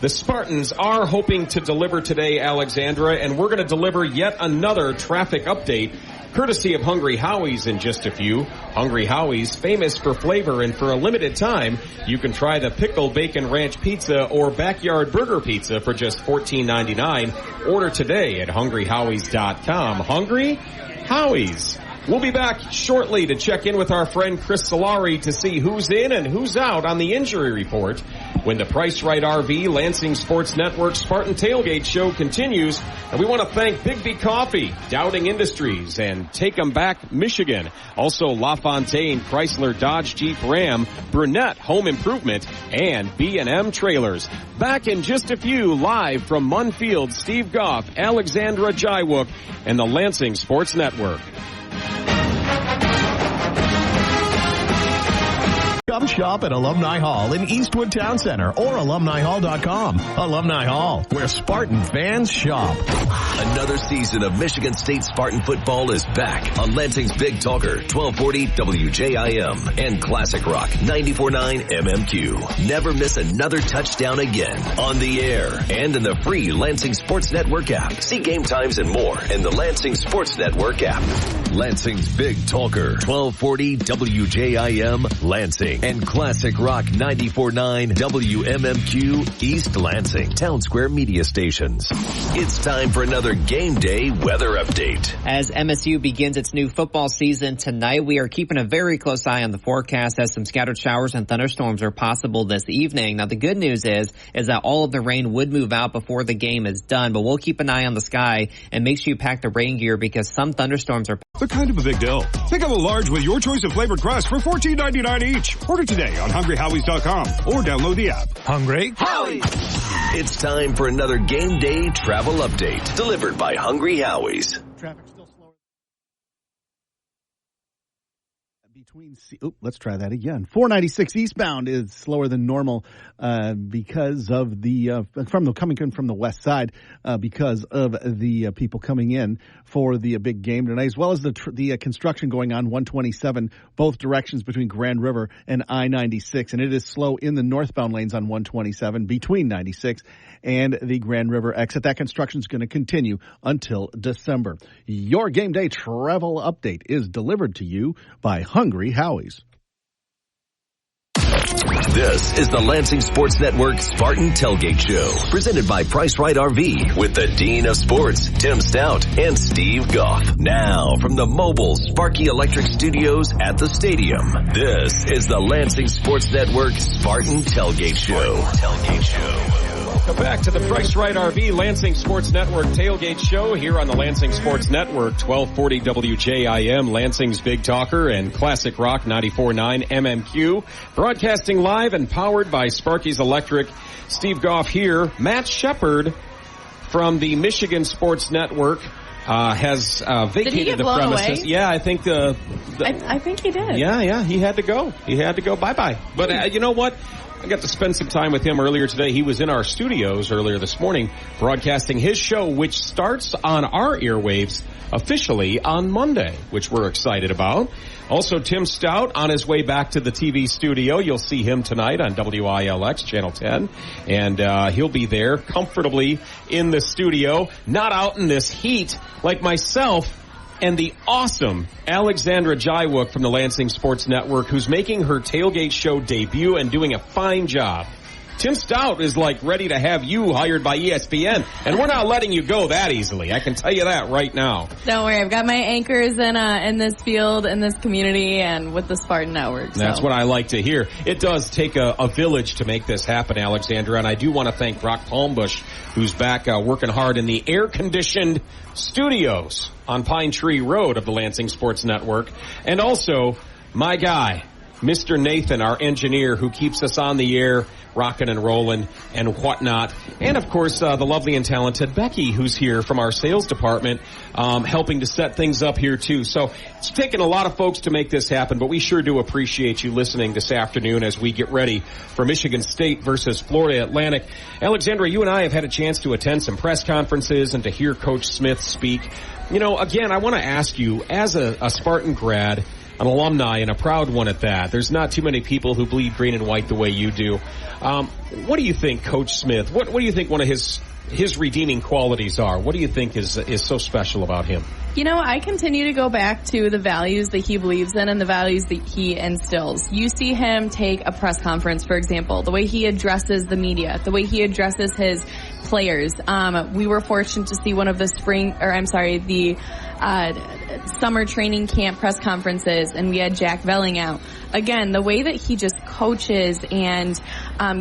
the Spartans are hoping to deliver today, Alexandra, and we're going to deliver yet another traffic update, courtesy of Hungry Howie's in just a few. Hungry Howie's, famous for flavor, and for a limited time, you can try the Pickle Bacon Ranch Pizza or Backyard Burger Pizza for just $14.99. Order today at hungryhowies.com. Hungry Howie's. We'll be back shortly to check in with our friend Chris Solari to see who's in and who's out on the injury report when the Price Right RV, Lansing Sports Network Spartan Tailgate Show continues. And we want to thank Bigby Coffee, Dowding Industries, and Take 'em Back Michigan. Also LaFontaine, Chrysler, Dodge, Jeep, Ram, Brunette Home Improvement, and B&M Trailers. Back in just a few, live from Munfield, Steve Goff, Alexandra Jaiwook, and the Lansing Sports Network. Come shop at Alumni Hall in Eastwood Town Center or alumnihall.com. Alumni Hall, where Spartan fans shop. Another season of Michigan State Spartan football is back on Lansing's Big Talker, 1240 WJIM and Classic Rock 94.9 MMQ. Never miss another touchdown again on the air and in the free Lansing Sports Network app. See game times and more in the Lansing Sports Network app. Lansing's Big Talker, 1240 WJIM Lansing and Classic Rock 94.9 WMMQ East Lansing Town Square Media Stations. It's time for another game day weather update. As MSU begins its new football season tonight, we are keeping a very close eye on the forecast as some scattered showers and thunderstorms are possible this evening. Now, the good news is that all of the rain would move out before the game is done, but we'll keep an eye on the sky and make sure you pack the rain gear because some thunderstorms are... They're kind of a big deal. Pick up a large with your choice of flavored crust for $14.99 each. Order today on HungryHowies.com or download the app. Hungry Howies! It's time for another game day travel update delivered by Hungry Howies. Traffic still slower. Let's try that again. 496 eastbound is slower than normal because of the coming in from the west side because of the people coming in for the big game tonight, as well as the construction going on 127 both directions between Grand River and I-96, and it is slow in the northbound lanes on 127 between 96 and the Grand River exit. That construction is going to continue until December. Your game day travel update is delivered to you by Hungry Howies. This is the Lansing Sports Network Spartan Tailgate Show, presented by Price Right RV with the Dean of Sports, Tim Staudt, and Steve Goff. Now, from the mobile Sparky Electric Studios at the stadium, this is the Lansing Sports Network Spartan Tailgate Show. Welcome back to the Price Right RV Lansing Sports Network Tailgate Show here on the Lansing Sports Network, 1240 WJIM, Lansing's Big Talker, and Classic Rock 94.9 MMQ. Broadcasting live and powered by Sparky's Electric. Steve Goff here. Matt Shepard from the Michigan Sports Network has vacated the premises. Away? Yeah, I think I think he did. Yeah, he had to go. Bye-bye. But you know what? I got to spend some time with him earlier today. He was in our studios earlier this morning broadcasting his show, which starts on our airwaves officially on Monday, which we're excited about. Also, Tim Staudt on his way back to the TV studio. You'll see him tonight on WILX Channel 10, and he'll be there comfortably in the studio, not out in this heat like myself and the awesome Alexandra Jaiwook from the Lansing Sports Network, who's making her tailgate show debut and doing a fine job. Tim Staudt is like ready to have you hired by ESPN, and we're not letting you go that easily. I can tell you that right now. Don't worry, I've got my anchors in this field, in this community, and with the Spartan Network. So. That's what I like to hear. It does take a village to make this happen, Alexandra, and I do want to thank Brock Palmbush, who's back working hard in the air-conditioned studios on Pine Tree Road of the Lansing Sports Network, and also my guy, Mr. Nathan, our engineer, who keeps us on the air, rocking and rolling and whatnot. And, of course, the lovely and talented Becky, who's here from our sales department, helping to set things up here, too. So it's taken a lot of folks to make this happen, but we sure do appreciate you listening this afternoon as we get ready for Michigan State versus Florida Atlantic. Alexandra, you and I have had a chance to attend some press conferences and to hear Coach Smith speak. You know, again, I want to ask you, as a Spartan grad, an alumni, and a proud one at that. There's not too many people who bleed green and white the way you do. What do you think, Coach Smith? What do you think one of his redeeming qualities are? What do you think is so special about him? You know, I continue to go back to the values that he believes in and the values that he instills. You see him take a press conference, for example, the way he addresses the media, the way he addresses his players. We were fortunate to see one of the summer training camp press conferences, and we had Jack Velling out. again, the way that he just coaches and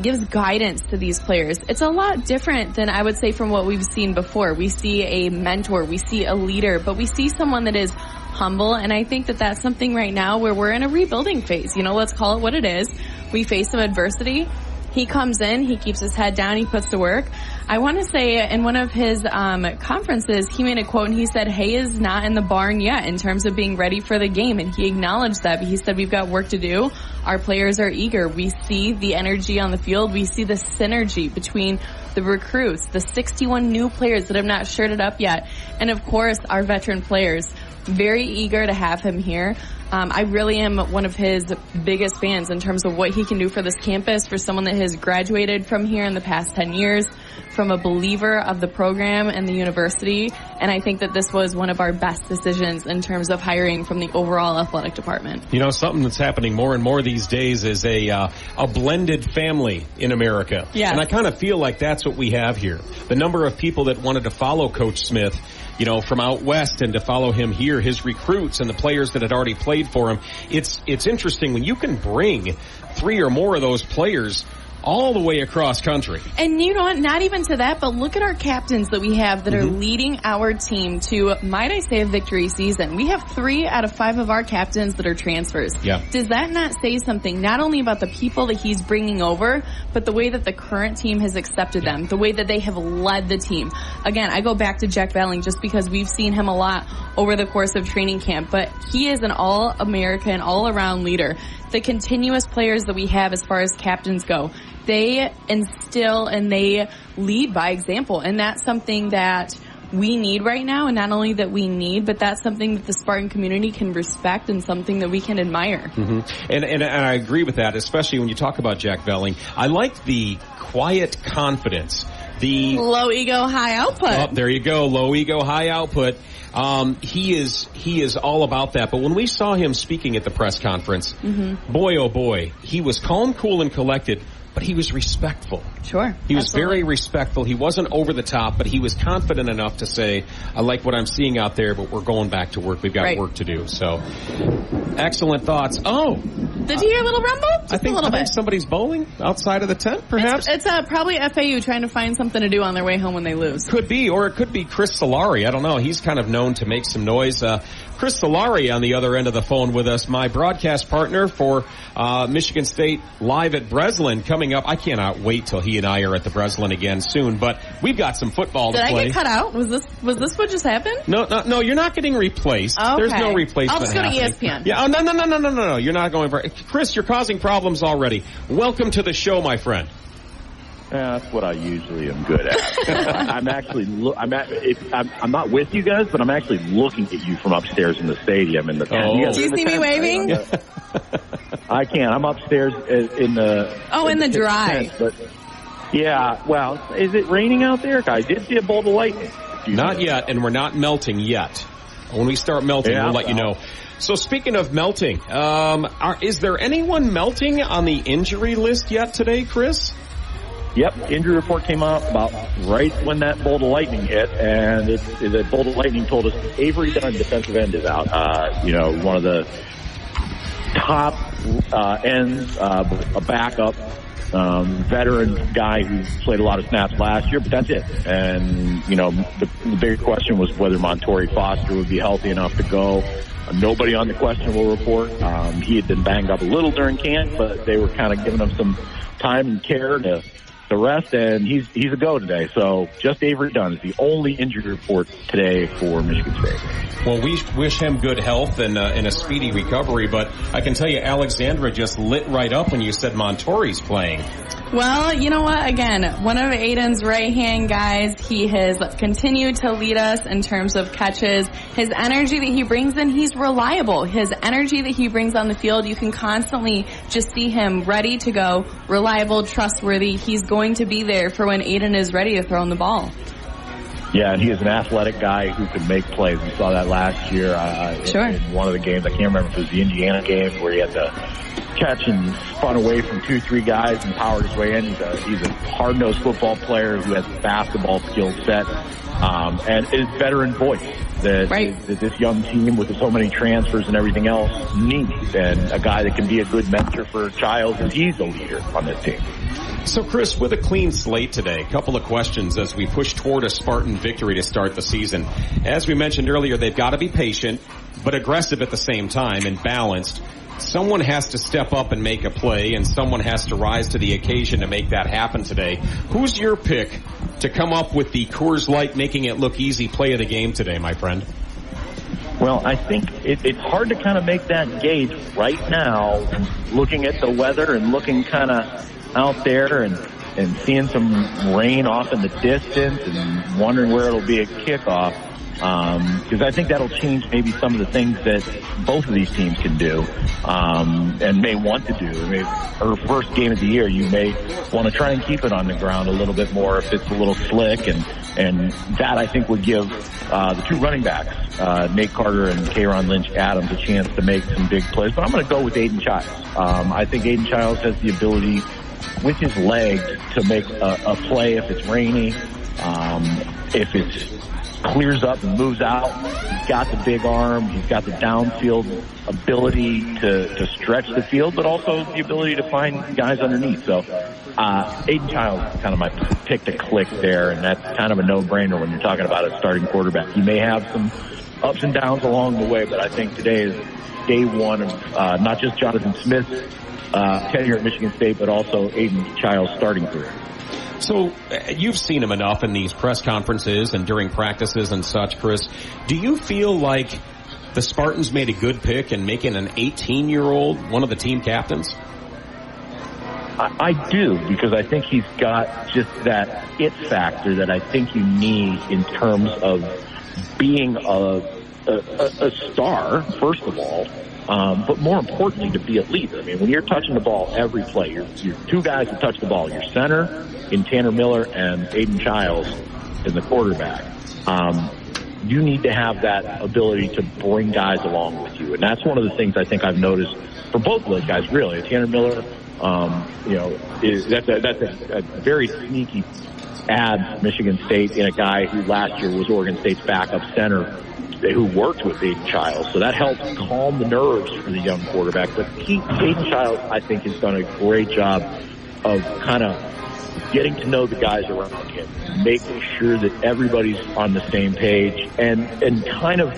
gives guidance to these players, it's a lot different than I would say from what we've seen before. We see a mentor, we see a leader, but we see someone that is humble, and I think that that's something right now where we're in a rebuilding phase. Let's call it what it is. We face some adversity. He comes in, he keeps his head down, he puts to work. I want to say in one of his conferences, he made a quote and he said, hay is not in the barn yet in terms of being ready for the game. And he acknowledged that. But he said, we've got work to do. Our players are eager. We see the energy on the field. We see the synergy between the recruits, the 61 new players that have not shirted up yet. And of course, our veteran players. Very eager to have him here. I really am one of his biggest fans in terms of what he can do for this campus, for someone that has graduated from here in the past 10 years, from a believer of the program and the university. And I think that this was one of our best decisions in terms of hiring from the overall athletic department. Something that's happening more and more these days is a blended family in America. Yes. And I kind of feel like that's what we have here. The number of people that wanted to follow Coach Smith, from out west, and to follow him here, his recruits and the players that had already played for him. It's interesting when you can bring 3 or more of those players all the way across country. And you know what? Not even to that, but look at our captains that we have that are leading our team to, might I say, a victory season. We have 3 out of 5 of our captains that are transfers. Yeah. Does that not say something, not only about the people that he's bringing over, but the way that the current team has accepted them, the way that they have led the team? Again, I go back to Jack Velling just because we've seen him a lot over the course of training camp, but he is an all-American, all-around leader. The continuous players that we have as far as captains go, they instill and they lead by example. And that's something that we need right now. And not only that we need, but that's something that the Spartan community can respect and something that we can admire. And I agree with that, especially when you talk about Jack Velling. I like the quiet confidence. The low ego, high output. Oh, there you go. Low ego, high output. He is all about that. But when we saw him speaking at the press conference, boy, oh boy, he was calm, cool, and collected. But he was respectful. Sure. He was very respectful. He wasn't over the top, but he was confident enough to say, I like what I'm seeing out there, but we're going back to work. We've got work to do. So, excellent thoughts. Oh. Did you hear a little rumble? Just I think somebody's bowling outside of the tent, perhaps? It's probably FAU trying to find something to do on their way home when they lose. Could be, or it could be Chris Solari. I don't know. He's kind of known to make some noise. Chris Solari on the other end of the phone with us, my broadcast partner for Michigan State Live at Breslin coming up. I cannot wait till he and I are at the Breslin again soon, but we've got some football to play. Did I get cut out? Was this what just happened? No, you're not getting replaced. Okay. There's no replacement. I'll just go happening. to ESPN. Yeah, no, you're not going for it. Chris, you're causing problems already. Welcome to the show, my friend. That's what I usually am good at. I'm not with you guys, but I'm actually looking at you from upstairs in the stadium in the tent. Oh. Do you see me waving? I can. I'm upstairs in the. Oh, in the dry. Tent, but yeah. Well, is it raining out there? I did see a bolt of lightning. Not yet, and we're not melting yet. When we start melting, we'll let you know. So speaking of melting, is there anyone melting on the injury list yet today, Chris? Yep, injury report came out about right when that bolt of lightning hit, and the bolt of lightning told us Avery Dunn, defensive end, is out. One of the top ends, a backup, veteran guy who played a lot of snaps last year, but that's it. And, the big question was whether Montori Foster would be healthy enough to go. Nobody on the questionable report. He had been banged up a little during camp, but they were kind of giving him some time and care to rest, and he's a go today. So just Avery Dunn is the only injury report today for Michigan State. Well, we wish him good health and a speedy recovery, but I can tell you Alexandra just lit right up when you said Montori's playing. Well, you know what? Again, one of Aiden's right-hand guys. He has continued to lead us in terms of catches. His energy that he brings in, he's reliable. His energy that he brings on the field, you can constantly just see him ready to go, reliable, trustworthy. He's going to be there for when Aiden is ready to throw in the ball. Yeah, and he is an athletic guy who can make plays. We saw that last year in one of the games. I can't remember if it was the Indiana game where he had to catch and spun away from 2-3 guys and powered his way in. He's a hard-nosed football player who has a basketball skill set and is veteran voice. that, right. that this young team with so many transfers and everything else needs, and a guy that can be a good mentor for Childs, as he's a leader on this team. So, Chris, with a clean slate today, a couple of questions as we push toward a Spartan victory to start the season. As we mentioned earlier, they've got to be patient, but aggressive at the same time and balanced. Someone has to step up and make a play, and someone has to rise to the occasion to make that happen today. Who's your pick to come up with the Coors Light making it look easy play of the game today, my friend? Well, I think it's hard to kind of make that gauge right now, looking at the weather and looking kind of out there and seeing some rain off in the distance and wondering where it'll be at kickoff. Because I think that'll change maybe some of the things that both of these teams can do, and may want to do. I mean, her first game of the year, you may want to try and keep it on the ground a little bit more if it's a little slick, and that I think would give the two running backs, Nate Carter and K'Ron Lynch-Adams, a chance to make some big plays. But I'm going to go with Aiden Childs. I think Aiden Childs has the ability with his legs to make a play if it's rainy, if it's clears up and moves out. He's got the big arm. He's got the downfield ability to stretch the field, but also the ability to find guys underneath. So Aiden Childs is kind of my pick to click there, and that's kind of a no-brainer when you're talking about a starting quarterback. He may have some ups and downs along the way, but I think today is day one of not just Jonathan Smith's tenure at Michigan State, but also Aiden Childs' starting career. So you've seen him enough in these press conferences and during practices and such, Chris. Do you feel like the Spartans made a good pick in making an 18-year-old one of the team captains? I do, because I think he's got just that it factor that I think you need in terms of being a star, first of all, but more importantly, to be a leader. I mean, when you're touching the ball every play, you're two guys who touch the ball. Your center in Tanner Miller and Aiden Childs in the quarterback. You need to have that ability to bring guys along with you. And that's one of the things I think I've noticed for both of those guys, really. Tanner Miller, that's a very sneaky add Michigan State in a guy who last year was Oregon State's backup center who worked with Aiden Childs. So that helps calm the nerves for the young quarterback. But Aiden Childs, I think, has done a great job of kind of getting to know the guys around him, making sure that everybody's on the same page, and kind of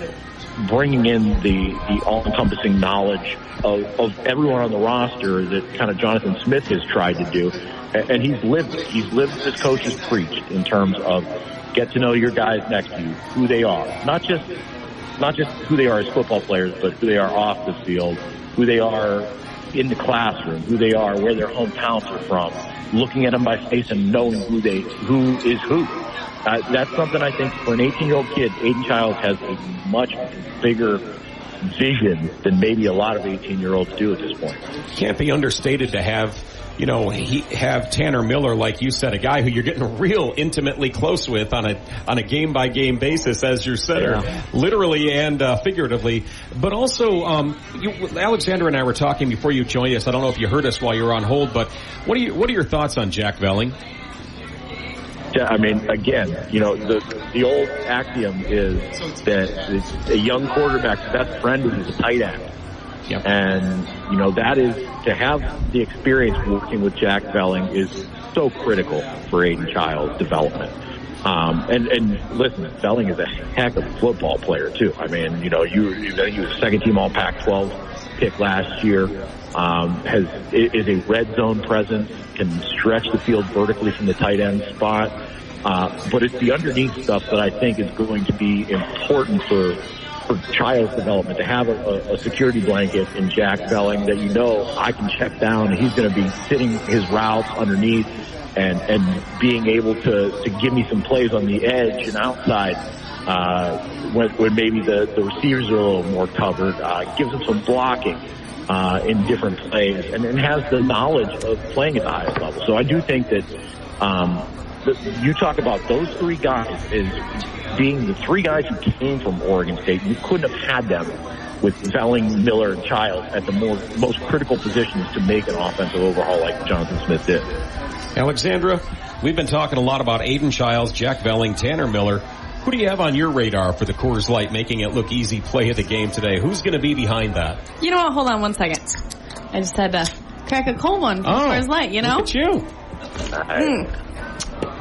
bringing in the all-encompassing knowledge of everyone on the roster that kind of Jonathan Smith has tried to do. And he's lived it. He's lived what his coach has preached in terms of get to know your guys next to you, who they are. Not just who they are as football players, but who they are off the field, who they are in the classroom, who they are, where their hometowns are from, looking at them by face and knowing who is who. That's something I think for an 18-year-old kid, Aiden Childs has a much bigger vision than maybe a lot of 18-year-olds do at this point. Can't be understated to have Tanner Miller, like you said, a guy who you're getting real intimately close with on a game-by-game basis as your center, literally and figuratively. But also, Alexandra and I were talking before you joined us. I don't know if you heard us while you were on hold, but what are your thoughts on Jack Velling? Yeah, I mean, again, the old axiom is that a young quarterback's best friend is his tight end. Yep. And, that is, to have the experience working with Jack Velling is so critical for Aiden Childs' development. And listen, Velling is a heck of a football player, too. I mean, he was a second-team All-Pac-12 pick last year, is a red zone presence, can stretch the field vertically from the tight end spot. But it's the underneath stuff that I think is going to be important for Child's development, to have a security blanket in Jack Velling that I can check down, and he's going to be sitting his routes underneath and being able to give me some plays on the edge and outside when maybe the receivers are a little more covered, gives him some blocking in different plays, and has the knowledge of playing at the highest level. So I do think that you talk about those three guys as being the three guys who came from Oregon State. You couldn't have had them with Velling, Miller, and Childs at the most critical positions to make an offensive overhaul like Jonathan Smith did. Alexandra, we've been talking a lot about Aiden Childs, Jack Velling, Tanner Miller. Who do you have on your radar for the Coors Light making it look easy play of the game today? Who's going to be behind that? You know what? Hold on 1 second. I just had to crack a cold one for Coors Light, you know? Look at you.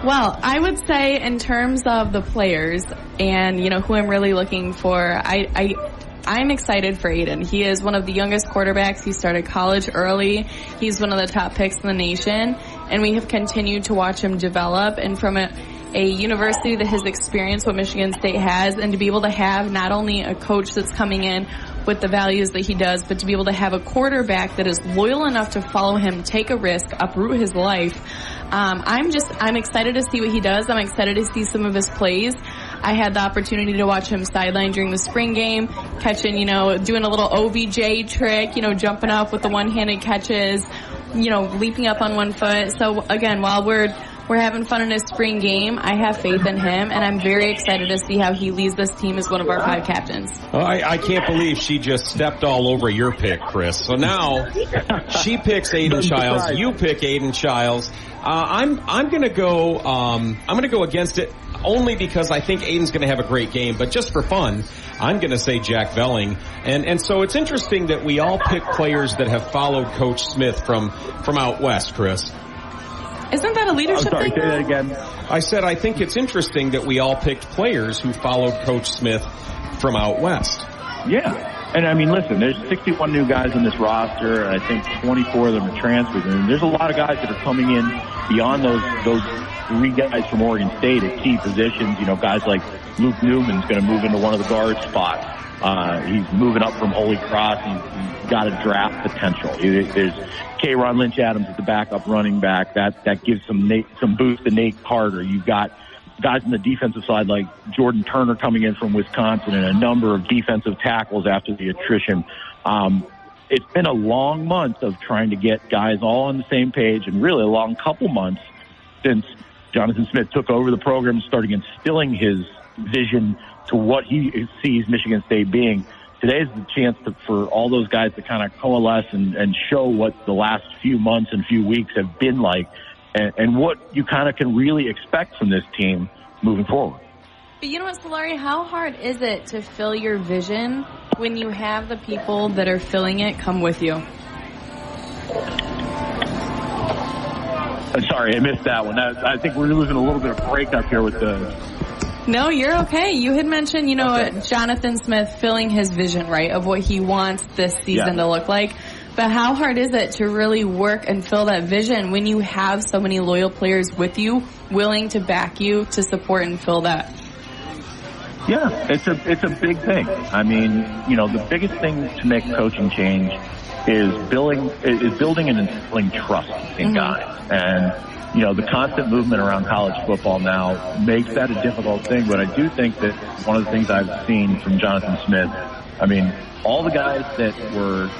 Well, I would say in terms of the players and, you know, who I'm really looking for, I'm excited for Aiden. He is one of the youngest quarterbacks. He started college early. He's one of the top picks in the nation. And we have continued to watch him develop. And from a university that has experienced what Michigan State has, and to be able to have not only a coach that's coming in with the values that he does, but to be able to have a quarterback that is loyal enough to follow him, take a risk, uproot his life. I'm excited to see what he does. I'm excited to see some of his plays. I had the opportunity to watch him sideline during the spring game, catching, you know, doing a little OBJ trick, you know, jumping up with the one-handed catches, you know, leaping up on one foot. So again, while we're having fun in his spring game, I have faith in him, and I'm very excited to see how he leads this team as one of our 5 captains. Oh, I can't believe she just stepped all over your pick, Chris. So now she picks Aiden Childs. You pick Aiden Childs. I'm going to go. I'm going to go against it only because I think Aiden's going to have a great game. But just for fun, I'm going to say Jack Velling. And so it's interesting that we all pick players that have followed Coach Smith from out west, Chris. Isn't that a leadership thing? Say that again. I said I think it's interesting that we all picked players who followed Coach Smith from out west. Yeah. And I mean, listen, there's 61 new guys in this roster, and I think 24 of them are transfers. And there's a lot of guys that are coming in beyond those 3 guys from Oregon State at key positions. You know, guys like Luke Newman's going to move into one of the guard spots. He's moving up from Holy Cross. He's got a draft potential. There's K-Ron Lynch-Adams at the backup running back. That gives some boost to Nate Carter. You've got guys on the defensive side like Jordan Turner coming in from Wisconsin and a number of defensive tackles after the attrition. It's been a long month of trying to get guys all on the same page, and really a long couple months since Jonathan Smith took over the program and started instilling his vision to what he sees Michigan State being. Today is the chance for all those guys to kind of coalesce and show what the last few months and few weeks have been like, and what you kind of can really expect from this team moving forward. But you know what, Solari, how hard is it to fill your vision when you have the people that are filling it come with you? I'm sorry, I missed that one. I think we're losing a little bit of breakup here with the... No, you're okay. You had mentioned, you know, Jonathan Smith filling his vision, right, of what he wants this season to look like. But how hard is it to really work and fill that vision when you have so many loyal players with you, willing to back you, to support and fill that? Yeah, it's a big thing. I mean, you know, the biggest thing to make coaching change is building and instilling trust in guys. And, you know, the constant movement around college football now makes that a difficult thing. But I do think that one of the things I've seen from Jonathan Smith, I mean, all the guys that were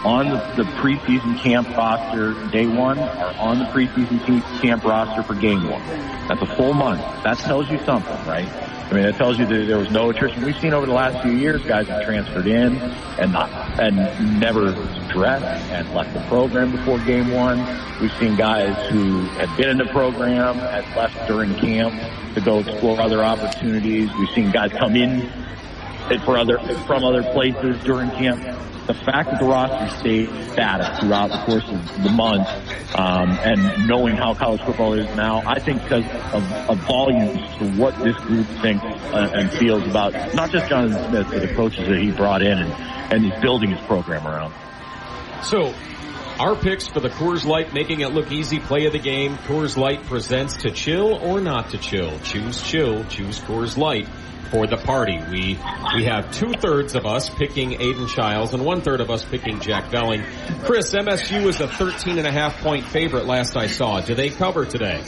on the preseason camp roster day one are on the preseason camp roster for game one. That's a full month. That tells you something, right? I mean, that tells you that there was no attrition. We've seen over the last few years guys have transferred in and never dressed and left the program before game one. We've seen guys who had been in the program, had left during camp to go explore other opportunities. We've seen guys come in from other places during camp. The fact that the roster stayed static throughout the course of the month, and knowing how college football is now, I think because of volumes to what this group thinks and feels about not just Jonathan Smith, but the coaches that he brought in and he's building his program around. So, our picks for the Coors Light making it look easy play of the game. Coors Light presents to chill or not to chill. Choose chill. Choose Coors Light for the party. We have 2/3 of us picking Aiden Childs and 1/3 of us picking Jack Velling. Chris, MSU is a 13.5-point favorite last I saw. Do they cover today?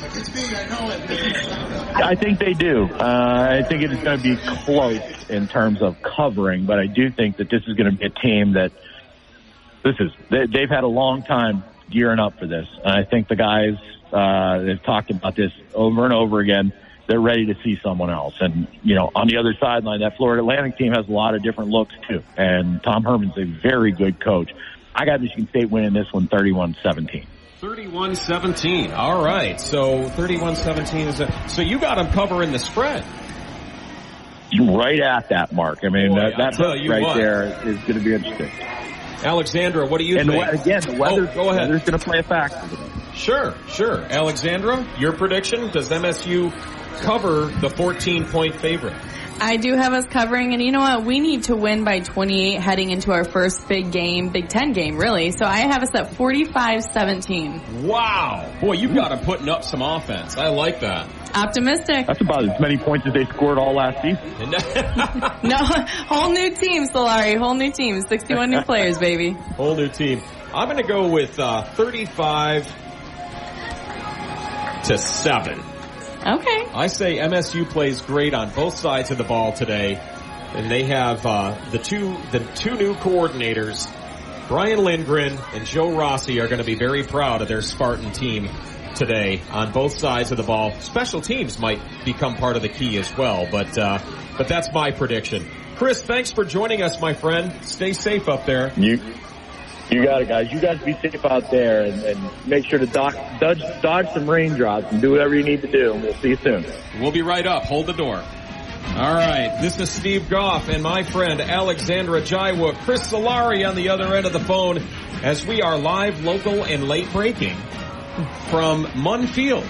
I think they do. I think it is going to be close in terms of covering, but I do think that this is going to be a team that they've had a long time gearing up for this. And I think the guys have talked about this over and over again. They're ready to see someone else. And, you know, on the other sideline, that Florida Atlantic team has a lot of different looks, too. And Tom Herman's a very good coach. I got Michigan State winning this one 31-17. 31-17. All right. So 31-17 so you got them covering the spread. right at that mark. I mean, that right there is going to be interesting. Alexandra, what do you think? Again, the weather's going to play a factor. Sure. Alexandra, your prediction? Does MSU cover the 14-point favorite? I do have us covering, and you know what? We need to win by 28 heading into our first Big Ten game, really. So I have us at 45-17. Wow. Boy, you've got them putting up some offense. I like that. Optimistic. That's about as many points as they scored all last season. No, whole new team, Solari. Whole new team. 61 new players, baby. Whole new team. I'm going to go with 35-7. Okay. I say MSU plays great on both sides of the ball today, and they have the two new coordinators, Brian Lindgren and Joe Rossi, are going to be very proud of their Spartan team today on both sides of the ball. Special teams might become part of the key as well, but that's my prediction. Chris, thanks for joining us, my friend. Stay safe up there. You got it, guys. You guys be safe out there and make sure to dodge some raindrops and do whatever you need to do. And we'll see you soon. We'll be right up. Hold the door. All right. This is Steve Goff and my friend Alexandra Jaiwa. Chris Solari on the other end of the phone as we are live, local, and late breaking from Munn Field,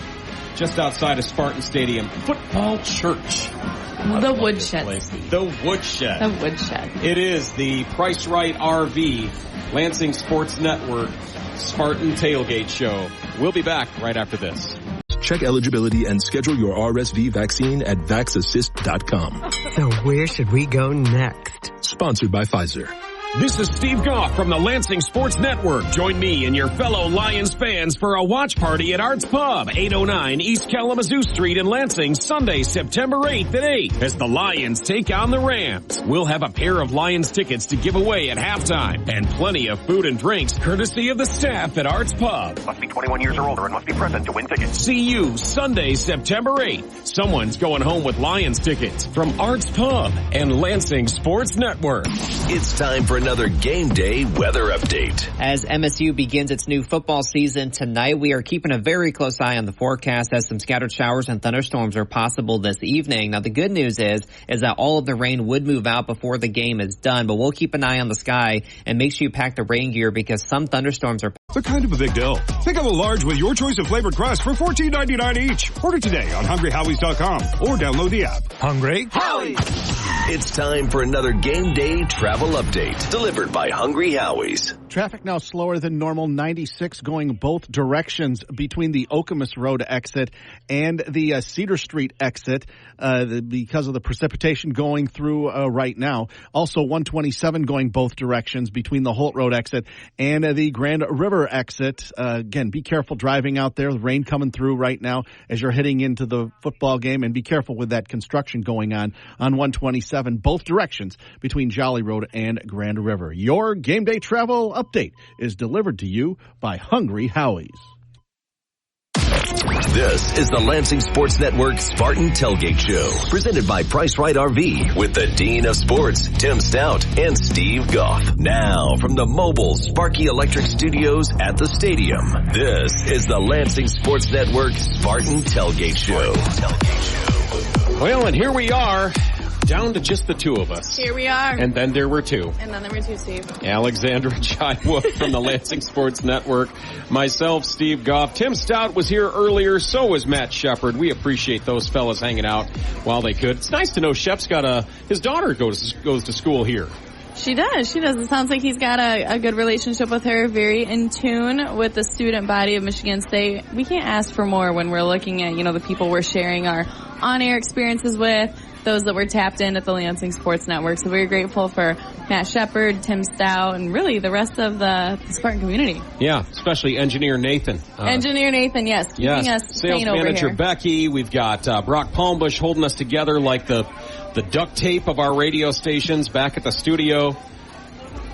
just outside of Spartan Stadium Football Church. The Woodshed. The Woodshed. The Woodshed. It is the Price Right RV, Lansing Sports Network, Spartan Tailgate Show. We'll be back right after this. Check eligibility and schedule your RSV vaccine at vaxassist.com. So where should we go next? Sponsored by Pfizer. This is Steve Goff from the Lansing Sports Network. Join me and your fellow Lions fans for a watch party at Arts Pub, 809 East Kalamazoo Street in Lansing, Sunday, September 8th at 8, as the Lions take on the Rams. We'll have a pair of Lions tickets to give away at halftime, and plenty of food and drinks courtesy of the staff at Arts Pub. Must be 21 years or older and must be present to win tickets. See you Sunday, September 8th. Someone's going home with Lions tickets from Arts Pub and Lansing Sports Network. It's time for another game day weather update. As MSU begins its new football season tonight, we are keeping a very close eye on the forecast as some scattered showers and thunderstorms are possible this evening. Now, the good news is that all of the rain would move out before the game is done, but we'll keep an eye on the sky and make sure you pack the rain gear because some thunderstorms are... It's kind of a big deal. Pick up a large with your choice of flavored crust for $14.99 each. Order today on hungryhowies.com or download the app. Hungry Howie! It's time for another game day travel update delivered by Hungry Howie's. Traffic now slower than normal, 96 going both directions between the Okemos Road exit and the Cedar Street exit because of the precipitation going through right now. Also 127 going both directions between the Holt Road exit and the Grand River exit. Again, be careful driving out there. The rain coming through right now as you're heading into the football game, and be careful with that construction going on 127 both directions between Jolly Road and Grand River. Your game day travel update is delivered to you by Hungry Howie's. This is the Lansing Sports Network Spartan Tailgate Show, presented by Price Right RV with the Dean of Sports, Tim Staudt, and Steve Goff. Now, from the mobile Sparky Electric Studios at the stadium, this is the Lansing Sports Network Spartan Tailgate Show. Well, and here we are, down to just the two of us. Here we are. And then there were two. And then there were two, Steve. Alexandra Jaiwa from the Lansing Sports Network. Myself, Steve Goff. Tim Staudt was here earlier. So was Matt Shepard. We appreciate those fellas hanging out while they could. It's nice to know Shep's got his daughter goes to school here. She does. It sounds like he's got a good relationship with her, very in tune with the student body of Michigan State. We can't ask for more when we're looking at, the people we're sharing our on-air experiences with, those that were tapped in at the Lansing Sports Network. So we're grateful for Matt Shepard, Tim Staudt, and really the rest of the Spartan community. Yeah, especially Engineer Nathan. Engineer Nathan, yes. Keeping us sales sane over manager here. Becky. We've got Brock Palmbush holding us together like the duct tape of our radio stations back at the studio. A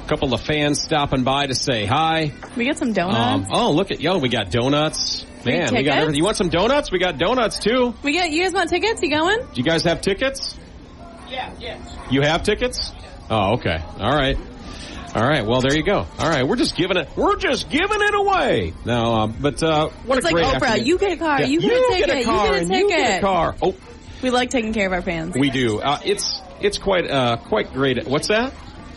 couple of fans stopping by to say hi. We got some donuts. We got donuts. Man, we got everything. You want some donuts? We got donuts too. You guys want tickets? You going? Do you guys have tickets? Yeah. You have tickets? Oh, okay. All right. Well, there you go. All right. We're just giving it away. No, what it's a great like Oprah. afternoon. You get a car. Yeah. You get a ticket. You get a car. Oh. We like taking care of our fans. We do. It's quite great. What's that?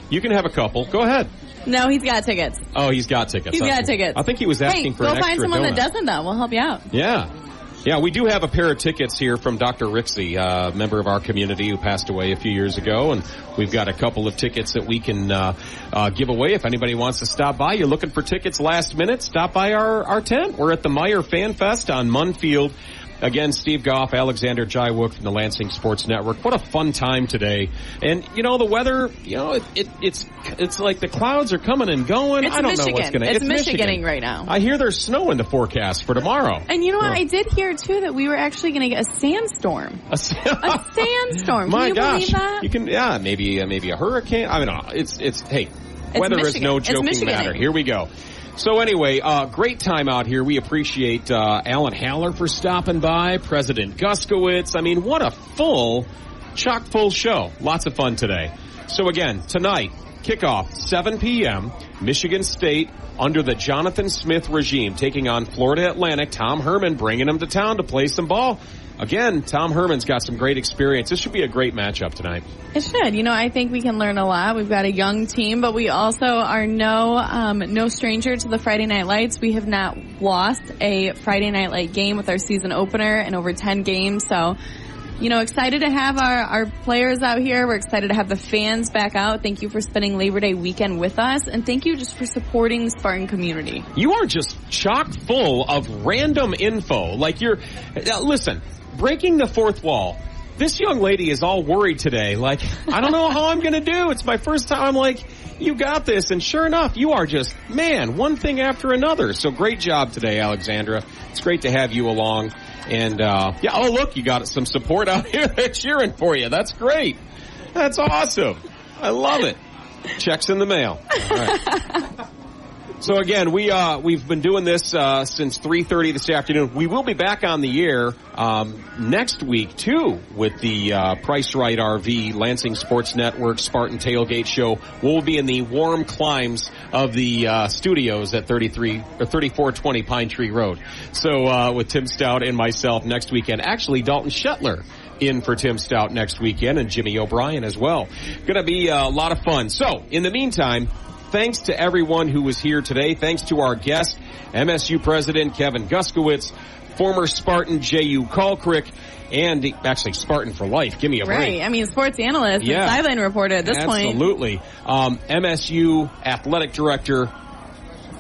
You can have a couple. Go ahead. No, he's got tickets. Oh, he's got tickets. He's got tickets. I think he was asking for an extra go find someone donut. that doesn't, though. We'll help you out. Yeah. Yeah, we do have a pair of tickets here from Dr. Rixey, a member of our community who passed away a few years ago, and we've got a couple of tickets that we can give away if anybody wants to stop by. You're looking for tickets last minute, stop by our tent. We're at the Meyer Fan Fest on Munfield. Again, Steve Goff, Alexander Jaiwook from the Lansing Sports Network. What a fun time today. And, the weather, it's like the clouds are coming and going. It's I don't Michigan. know what's going to... It's Michiganing right now. I hear there's snow in the forecast for tomorrow. And you know what? I did hear, too, that we were actually going to get a sandstorm. A sandstorm. My Can you believe that? You can, maybe a hurricane. I don't know. Hey, weather is no joking matter. Here we go. So anyway, great time out here. We appreciate Alan Haller for stopping by, President Guskowitz. I mean, what a chock-full show. Lots of fun today. So again, tonight, kickoff, 7 p.m., Michigan State under the Jonathan Smith regime, taking on Florida Atlantic. Tom Herman bringing them to town to play some ball. Again, Tom Herman's got some great experience. This should be a great matchup tonight. It should. I think we can learn a lot. We've got a young team, but we also are no stranger to the Friday Night Lights. We have not lost a Friday Night Light game with our season opener in over 10 games. So, excited to have our players out here. We're excited to have the fans back out. Thank you for spending Labor Day weekend with us, and thank you just for supporting the Spartan community. You are just chock full of random info. Listen. Breaking the fourth wall. This young lady is all worried today. I don't know how I'm going to do. It's my first time. I'm like, you got this. And sure enough, you are just, one thing after another. So great job today, Alexandra. It's great to have you along. And, look, you got some support out here. They're cheering for you. That's great. That's awesome. I love it. Checks in the mail. All right. So again, we've been doing this since 3:30 this afternoon. We will be back on the air next week too with the Price Right RV Lansing Sports Network Spartan Tailgate Show. We'll be in the warm climes of the studios at 3420 Pine Tree Road. So with Tim Staudt and myself next weekend. Actually, Dalton Shetler in for Tim Staudt next weekend, and Jimmy O'Brien as well. Going to be a lot of fun. So in the meantime, thanks to everyone who was here today. Thanks to our guest, MSU President Kevin Guskowitz, former Spartan J.U. Kalkrick, and actually Spartan for life. Give me a break. Right. I mean, sports analyst and sideline reporter at this point. Absolutely. MSU Athletic Director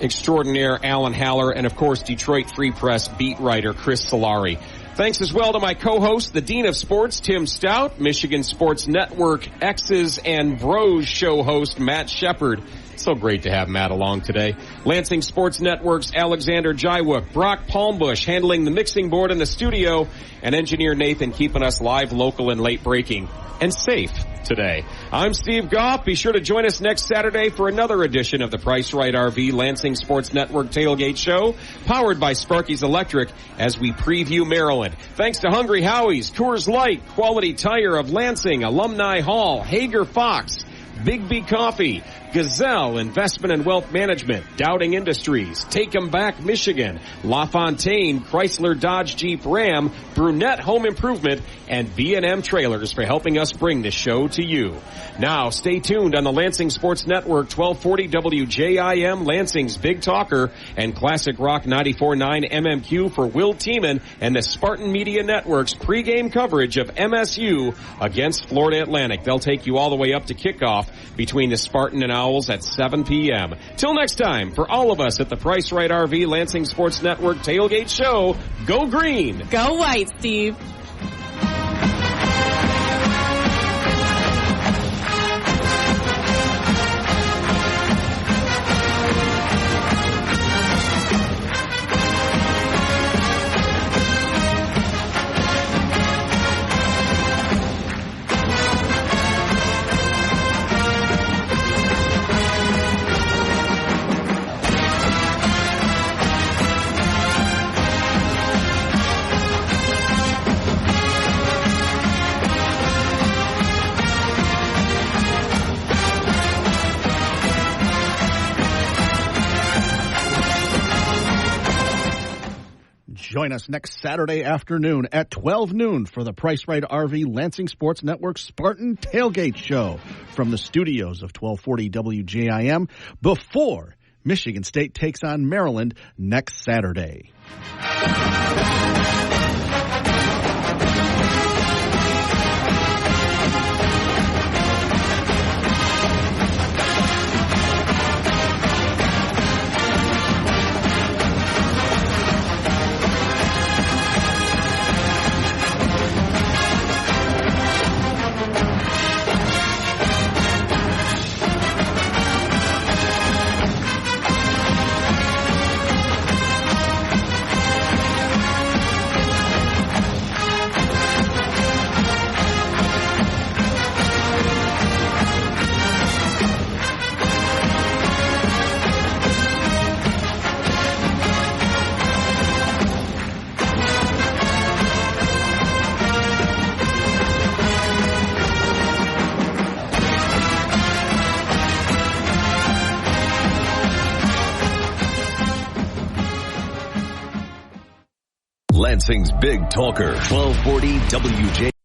Extraordinaire Alan Haller, and of course Detroit Free Press beat writer Chris Solari. Thanks as well to my co-host, the Dean of Sports, Tim Staudt, Michigan Sports Network X's and Bros show host, Matt Shepard. So great to have Matt along today. Lansing Sports Network's Alexander Jaiwook, Brock Palmbush handling the mixing board in the studio, and engineer Nathan keeping us live, local, and late breaking, and safe today. I'm Steve Goff. Be sure to join us next Saturday for another edition of the Price Right RV Lansing Sports Network Tailgate Show, powered by Sparky's Electric, as we preview Maryland. Thanks to Hungry Howie's, Coors Light, Quality Tire of Lansing, Alumni Hall, Hager Fox, Big B Coffee, Gazelle Investment and Wealth Management, Dowding Industries, Take 'em Back Michigan, LaFontaine, Chrysler Dodge Jeep Ram, Brunette Home Improvement, and B&M Trailers for helping us bring the show to you. Now, stay tuned on the Lansing Sports Network, 1240 WJIM, Lansing's Big Talker, and Classic Rock 94.9 MMQ for Will Tiemann and the Spartan Media Network's pregame coverage of MSU against Florida Atlantic. They'll take you all the way up to kickoff between the Spartan and Owls at 7 p.m. Till next time, for all of us at the Price Right RV Lansing Sports Network Tailgate Show, go green! Go white, Steve! Join us next Saturday afternoon at 12 noon for the Price Right RV Lansing Sports Network Spartan Tailgate Show from the studios of 1240 WJIM before Michigan State takes on Maryland next Saturday. Lansing's Big Talker, 1240 WJ.